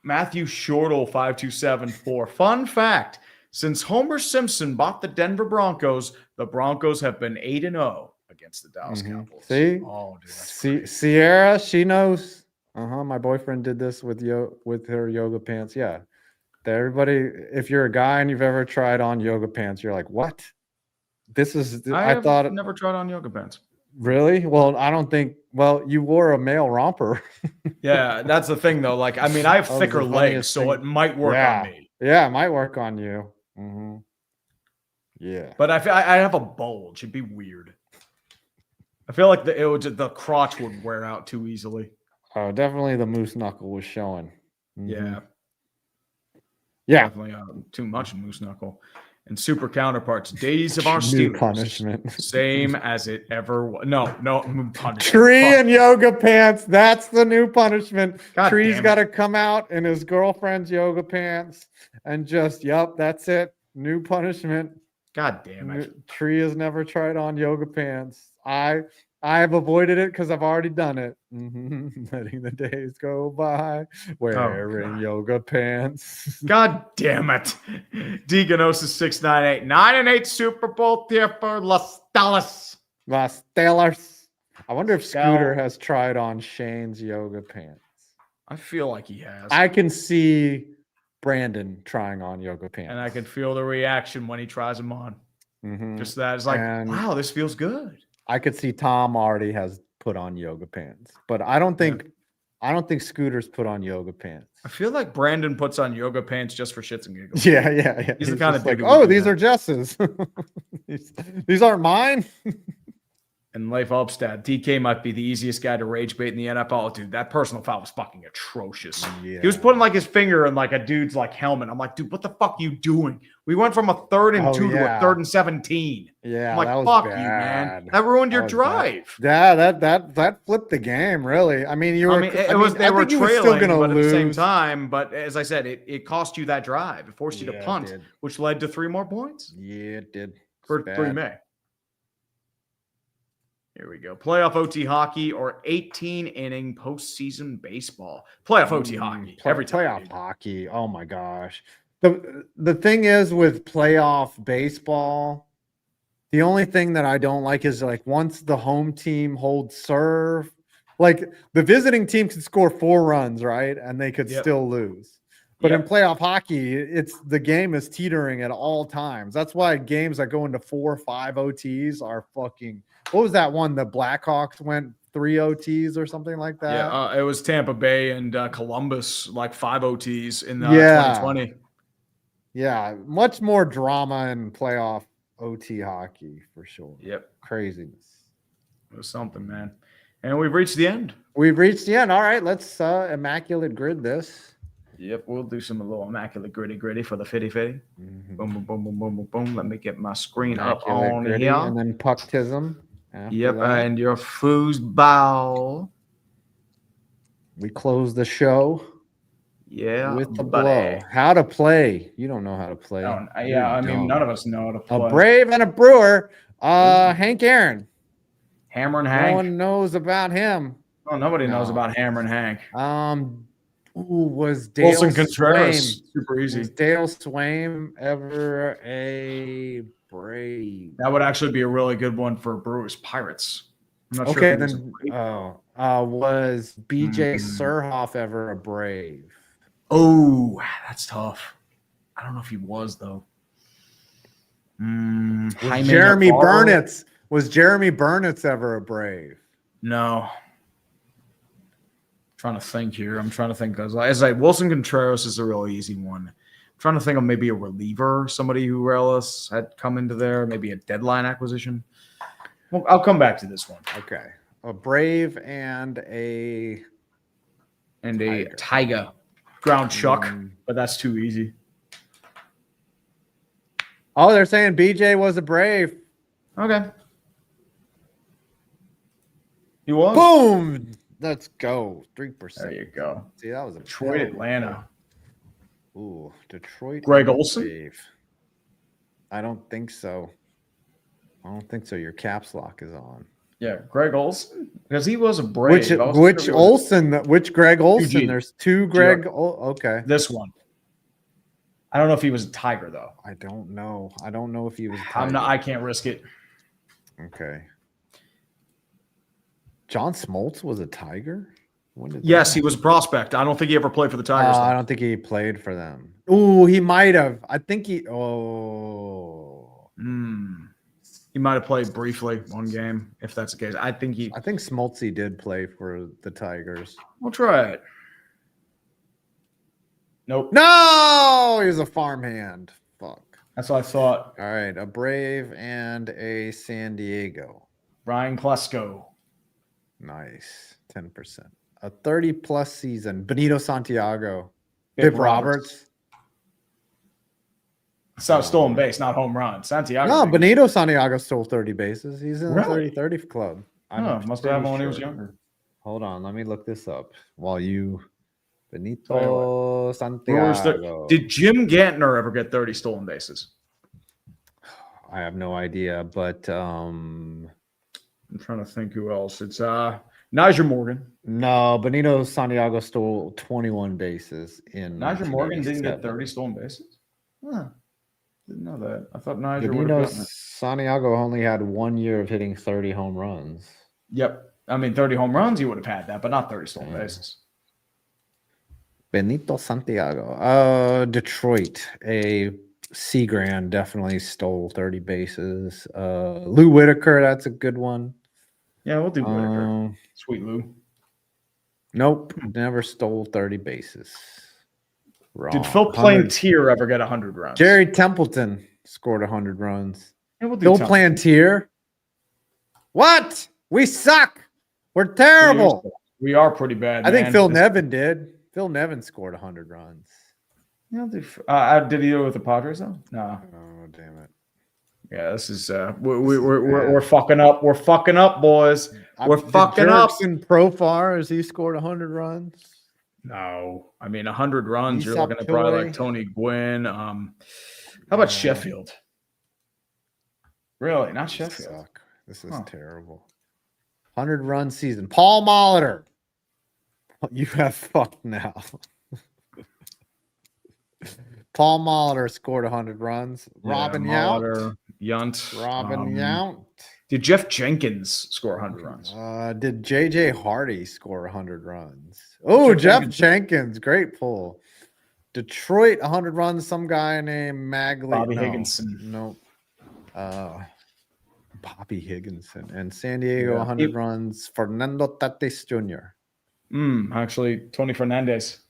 Matthew Shortle 5274. Fun fact: since Homer Simpson bought the Denver Broncos, the Broncos have been 8-0 against the Dallas Cowboys. See, dude, Sierra, she knows. My boyfriend did this with her yoga pants. Yeah, everybody. If you're a guy and you've ever tried on yoga pants, you're like, what? I thought never tried on yoga pants. Really? Well, I don't think. Well, you wore a male romper. Yeah, that's the thing, though. Like, I mean, I have thicker legs, so it might work on me. Yeah, it might work on you. Yeah, but I have a bulge. It'd be weird. I feel like the crotch would wear out too easily. Oh, definitely the moose knuckle was showing. Yeah. Yeah. Definitely too much moose knuckle. And super counterparts, Days of Our New Steelers. punishment. Same as it ever was. No, punishment. Tree and yoga pants. That's the new punishment. God Tree's damn got it. to come out in his girlfriend's yoga pants and just, yep, that's it. New punishment. God damn it. Tree has never tried on yoga pants. I've avoided it because I've already done it. Letting the days go by, wearing yoga pants. God damn it. Deaganosis 698. 9-8 Super Bowl tier for Las Dallas. Las Steelers. I wonder if Scooter has tried on Shane's yoga pants. I feel like he has. I can see Brandon trying on yoga pants. And I can feel the reaction when he tries them on. Just that. It's like, And wow, this feels good. I could see Tom already has put on yoga pants, but I don't think Scooter's put on yoga pants. I feel like Brandon puts on yoga pants just for shits and giggles. Yeah. He's the kind of like, dude who would oh, do these that. are Jess's. these aren't mine. And Leif Upstad, DK might be the easiest guy to rage bait in the NFL. Dude, that personal foul was fucking atrocious. Yeah. He was putting like his finger in like a dude's like helmet. I'm like, dude, what the fuck are you doing? We went from a 3rd and 2 to a 3rd and 17. Yeah, I'm like, that was fuck bad. you, man. That ruined your was drive. bad. Yeah, that flipped the game, really. I mean, you were. They were think you were trailing, still gonna but lose. at the same time. But as I said, it cost you that drive. It forced you to Yeah, it punt, did. which led to 3 more points. Yeah, it did. For It's 3 bad. May. Here we go. Playoff OT hockey or 18-inning postseason baseball. Playoff OT hockey. Every time. Playoff Dude. hockey. Oh my gosh. The thing is with playoff baseball, the only thing that I don't like is like once the home team holds serve, like the visiting team could score 4 runs, right? And they could still lose. But in playoff hockey, the game is teetering at all times. That's why games that go into 4 or 5 OTs are fucking. What was that one? The Blackhawks went 3 OTs or something like that. Yeah, it was Tampa Bay and Columbus, like 5 OTs in 2020. Yeah, much more drama in playoff OT hockey for sure. Yep. Craziness. It was something, man. And we've reached the end. We've reached the end. All right, let's immaculate grid this. Yep, we'll do some little immaculate gritty for the fitty. Boom, boom, boom, boom, boom, boom, boom. Let me get my screen up on Gritty, here. and then pucktism. Yep, and your foosball. We close the show. Yeah, With the buddy. blow. How to play. You don't know how to play. No, yeah, I mean, none of us know how to play. A Brave and a Brewer. Hank Aaron. Hammer and No Hank. one knows about him. Oh, nobody knows about Hammer and Hank. Was Dale Wilson Contreras. Swaim, Super easy. was Dale Swaim ever a Brave? That would actually be a really good one for Brewers Pirates. I'm not sure. Okay, if he was a then. Brave. Was BJ Surhoff ever a Brave? Oh, that's tough. I don't know if he was though. Was Jeremy Burnitz ever a Brave? No. Trying to think here. I'm trying to think because as Wilson Contreras is a really easy one. I'm trying to think of maybe a reliever, somebody who else had come into there, maybe a deadline acquisition. Well, I'll come back to this one. Okay, a Brave and a Tiger ground chuck, but that's too easy. Oh, they're saying BJ was a Brave. Okay. He was. Boom. Let's go. 3%. There you go. See, that was a Detroit, Atlanta. Ooh, Detroit. Greg Olson? Brave. I don't think so. Your caps lock is on. Yeah, Greg Olson, because he was a Brave. Which Greg Olson? Eugene. There's 2 Greg. Okay. This one. I don't know if he was a Tiger though. I don't know if he was. I can't risk it. Okay. John Smoltz was a Tiger? When did Yes, he was a prospect. I don't think he ever played for the Tigers. I don't think he played for them. Ooh, he might have. I think he. Oh. He might have played briefly one game, if that's the case. I think Smoltzy did play for the Tigers. We'll try it. Nope. No, he was a farmhand. Fuck. That's what I thought. All right, a Brave and a San Diego. Ryan Klesko. Nice. 10%. A 30-plus season. Benito Santiago. Bip Bip Roberts. So stolen base, not home run. Santiago. No, baby. Benito Santiago stole 30 bases. He's in the Really? 30-30 club. Oh, must have him when he was younger. Hold on. Let me look this up while you. Tell you Benito Brewers Santiago. Did Jim Gantner ever get 30 stolen bases? I have no idea, but I'm trying to think who else. It's Nyjer Morgan. no, Benito Santiago stole 21 bases in Nyjer Morgan didn't get 1987. 30 stolen bases? Huh. Didn't know that. I thought Nyjer would Benito have gotten it. Santiago only had 1 year of hitting 30 home runs. Yep. I mean, 30 home runs, he would have had that, but not 30 stolen bases. Benito Santiago. Detroit. A Seagrand definitely stole 30 bases. Lou Whitaker, that's a good one. Yeah, we'll do Whitaker. Sweet Lou. Nope, never stole 30 bases. Wrong. Did Phil Plantier ever get 100 runs? Jerry Templeton scored 100 runs. Yeah, we'll do Phil Templeton. Plantier. What? We suck. We're terrible. We are pretty bad. I think man. Phil Nevin did. Phil Nevin scored 100 runs. Yeah, did he do it with the Padres though? No. Oh, damn it. Yeah, this is we're fucking up. We're fucking up, boys. We're fucking up. Jurickson Profar, has he scored 100 runs? No, I mean 100 runs. You're Aesop looking at probably Pillay. like Tony Gwynn. How about Sheffield? Really, not Sheffield. Suck. This is terrible. 100-run season. Paul Molitor. You have fucked now. Paul Molitor scored 100 runs. Robin Yount. Robin Yount. Did Jeff Jenkins score 100 runs? Did JJ Hardy score 100 runs? Oh, Jeff Jenkins. Great pull. Detroit, 100 runs. Some guy named Magley. Bobby Higginson. Nope. Bobby Higginson. And San Diego, 100 runs. Fernando Tatis Jr. Actually, Tony Fernandez.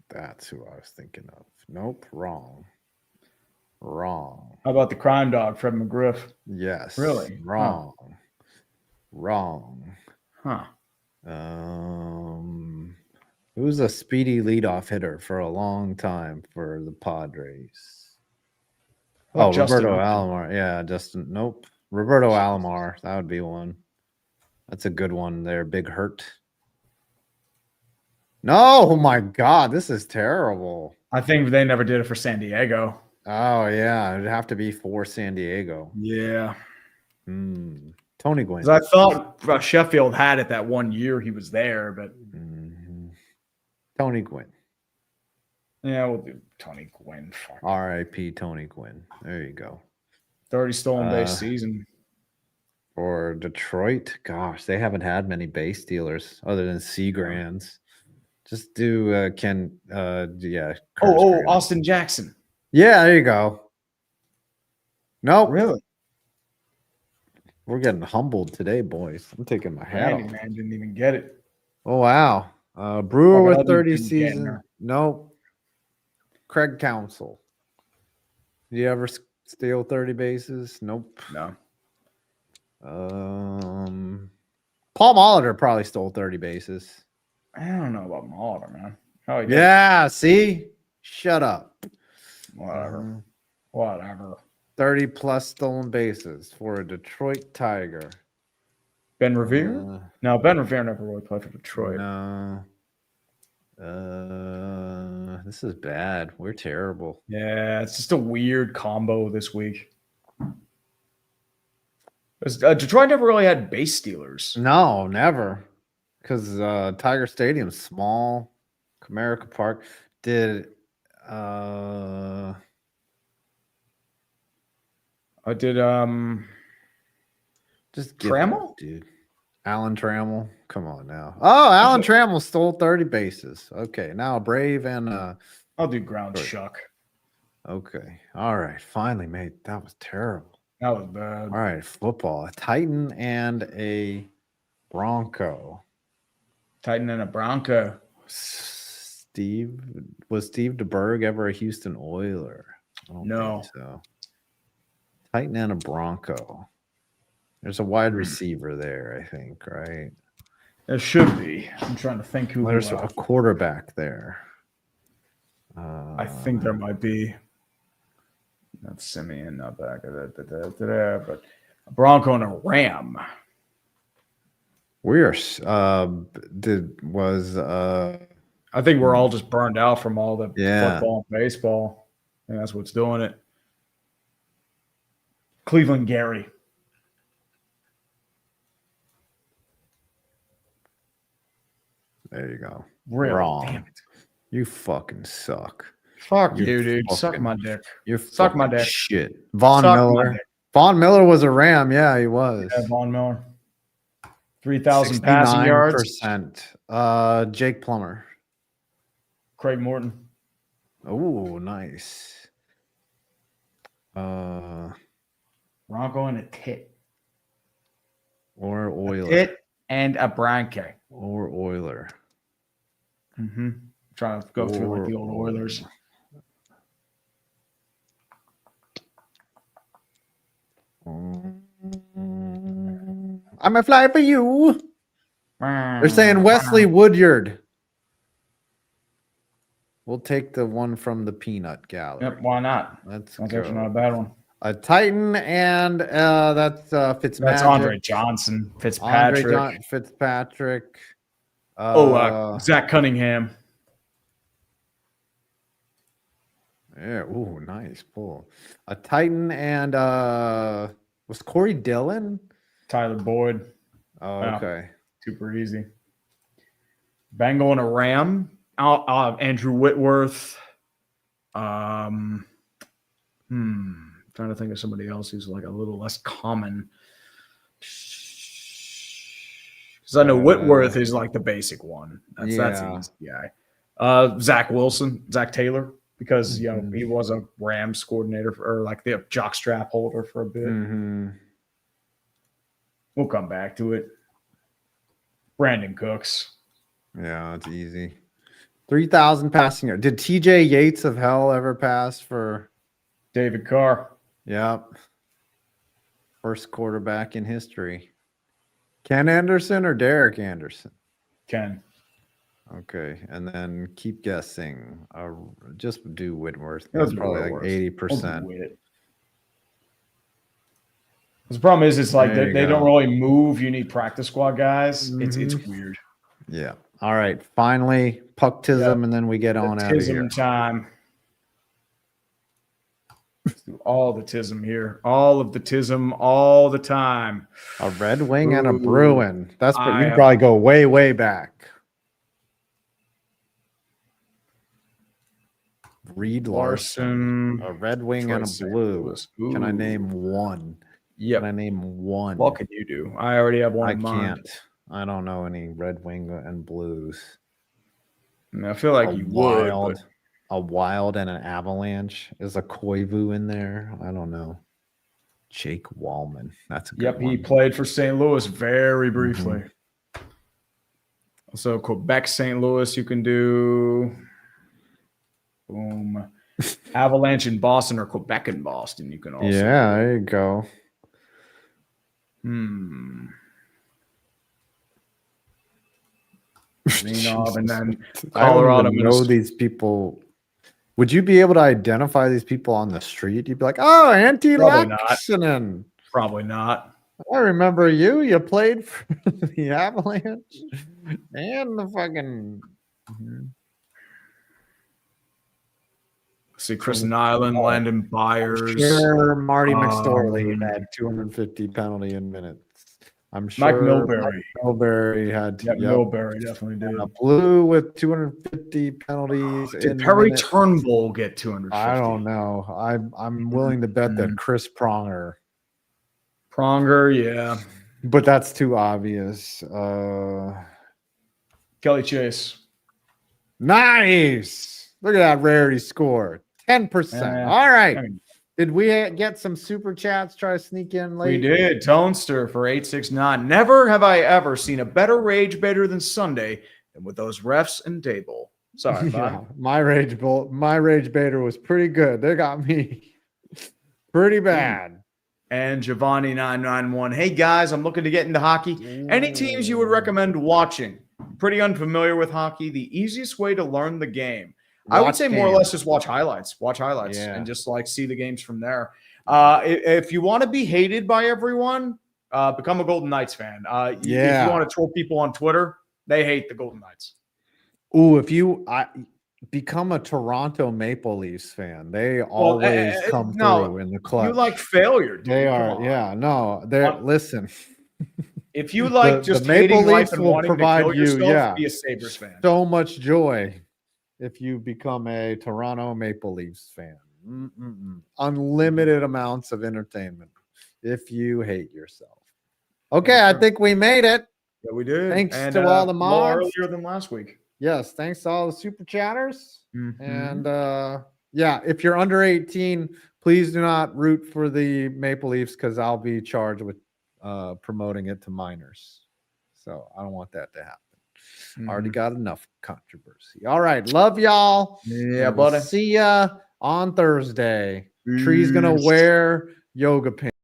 That's who I was thinking of. Nope, wrong. Wrong. How about the crime dog, Fred McGriff? Yes. Really? Wrong. Wrong. Huh. Who's a speedy leadoff hitter for a long time for the Padres? Oh, Roberto Alomar. Yeah, Justin. Nope. Roberto Alomar. That would be one. That's a good one there. Big Hurt. No, oh my God, this is terrible. I think they never did it for San Diego. Oh, yeah. It'd have to be for San Diego. Yeah. Tony Gwynn. I thought Sheffield had it that 1 year he was there, but Tony Gwynn. yeah, we'll do Tony Gwynn. R.I.P. Tony Gwynn. There you go. 30 stolen base season. For Detroit, gosh, they haven't had many base stealers other than Seagrands. Just do Curtis Grant. Austin Jackson. Yeah, there you go. No, Really? We're getting humbled today, boys. I'm taking my hat off. Man didn't even get it. Oh wow, Brewer with 30 Jim season. Gantner. No, Craig Counsell. Did you ever steal 30 bases? Nope. No. Paul Molitor probably stole 30 bases. I don't know about Molitor, man. Oh Yeah, see? Shut up. Whatever. 30 plus stolen bases for a Detroit Tiger. Ben Revere? No, Ben Revere never really played for Detroit. No. This is bad. We're terrible. Yeah, it's just a weird combo this week. Detroit never really had base stealers. No, never. Because Tiger Stadium's small. Comerica Park. Did I did just Trammell? Up, dude. Alan Trammell. Come on now. Oh, Alan Trammell stole 30 bases. Okay, now Brave and I'll do ground shuck. Okay. All right. Finally, mate. That was terrible. That was bad. All right, football. A Titan and a Bronco. Titan and a Bronco. Was Steve DeBerg ever a Houston Oiler? I don't No. think so. Titan and a Bronco. There's a wide receiver there, I think, right? There should be. I'm trying to think who. There's a quarterback there. I think there might be. Not Simeon, not back. But a Bronco and a Ram. We are. I think we're all just burned out from all the Yeah. football and baseball. And that's what's doing it. Cleveland Gary. There you go. Really? Wrong. Damn it. You fucking suck. Fuck You you, dude. fucking- Suck my dick. You Suck my fucking dick. shit. Von Suck my Miller. dick. Von Miller was a Ram. Yeah, he was. Yeah, Von Miller. 3,000 passing yards. 69%. Jake Plummer. Craig Morton. Oh, nice. Bronco and a tit. Or Oiler. Tit and a Bronco. Or Oiler. Mm-hmm. Trying to go through like the old Oilers. I'm a fly for you. They're saying Wesley Woodyard. We'll take the one from the peanut gallery. Yep, why not? That's That's actually not a bad one. a Titan, and that's Fitzmagic. That's Andre Johnson, Fitzpatrick. Fitzpatrick. Zach Cunningham. Yeah. Ooh, nice pull. A Titan and was Corey Dillon? Tyler Boyd. Oh, Wow. okay. Super easy. Bengal and a Ram. Andrew Whitworth. Trying to think of somebody else who's like a little less common. Because I know Whitworth is like the basic one. That's an easy guy. Zach Wilson, Zach Taylor, because he was a Rams coordinator or like the jockstrap holder for a bit. Mm-hmm. We'll come back to it. Brandon Cooks. Yeah, it's easy. 3,000 passing yards. Did TJ Yates of hell ever pass for? David Carr. Yep. First quarterback in history. Ken Anderson or Derek Anderson? Ken. Okay, and then keep guessing. Just do Whitworth. That's That's probably Whitworth. like 80%. The problem is, it's like There you they go. don't really move. You need practice squad guys. It's weird. Yeah. All right. Finally, pucktism, and then we get on out of here. Tism time. Let's do all the tism here. All of the tism all the time. A Red Wing and a Ooh, Bruin. That's what you I- probably go way, way back. Reed Larson. Larson. A Red Wing Troy and a St. blue. Louis. Can I Ooh. name one? Yep. Can I name one? What can you do? I already have one I in mind. can't. I don't know any Red Wing and blues. I mean, I feel like you would. But A Wild and an Avalanche. Is a Koivu in there? I don't know. Jake Wallman. That's a good yep, one. he played for St. Louis very briefly. Also, Quebec, St. Louis, you can do. Boom. Avalanche in Boston or Quebec in Boston, you can also. Yeah, there you go. Lean off, and then I don't Colorado. even know these people. Would you be able to identify these people on the street? You'd be like, "Oh, Antti Probably not. Laaksonen. Probably not. I remember you. You played for the Avalanche and the fucking." See Chris Nyland, Landon Byers, Sure, Marty McSorley had 250 penalty in minutes. I'm sure Mike Milbury. Milbury had Yeah, Milbury definitely did. a blue with 250 penalties. Did in Perry minutes. Turnbull get 250? I don't know. I'm willing to bet that Chris Pronger, Pronger, yeah. but that's too obvious. Kelly Chase. Nice. Look at that rarity score. 10%. All right. I mean, Did we get some super chats? Try to sneak in late. we did. Tonester for 869. Never have I ever seen a better rage baiter than Sunday than with those refs and Dable. Sorry, Yeah, bud. my rage baiter was pretty good. They got me pretty bad. And Giovanni991. Hey guys, I'm looking to get into hockey. Any teams you would recommend watching? Pretty unfamiliar with hockey. The easiest way to learn the game, I would say more or less just watch highlights. Watch highlights and just like see the games from there. If you want to be hated by everyone, become a Golden Knights fan. If you want to troll people on Twitter, they hate the Golden Knights. Ooh, if you become a Toronto Maple Leafs fan, they always come through in the clutch. You like failure, dude. They are, they're listen. If you like the Maple Leafs will provide you, be a Sabres fan. So much joy if you become a Toronto Maple Leafs fan. Unlimited amounts of entertainment if you hate yourself. Okay, I think we made it. Yeah, we did. Thanks to all the mods. Earlier than last week. Yes, thanks to all the super chatters. And if you're under 18, please do not root for the Maple Leafs because I'll be charged with promoting it to minors. So I don't want that to happen. Already got enough controversy. All right, love y'all. Yeah, buddy. See ya on Thursday. Tree's gonna wear yoga pants.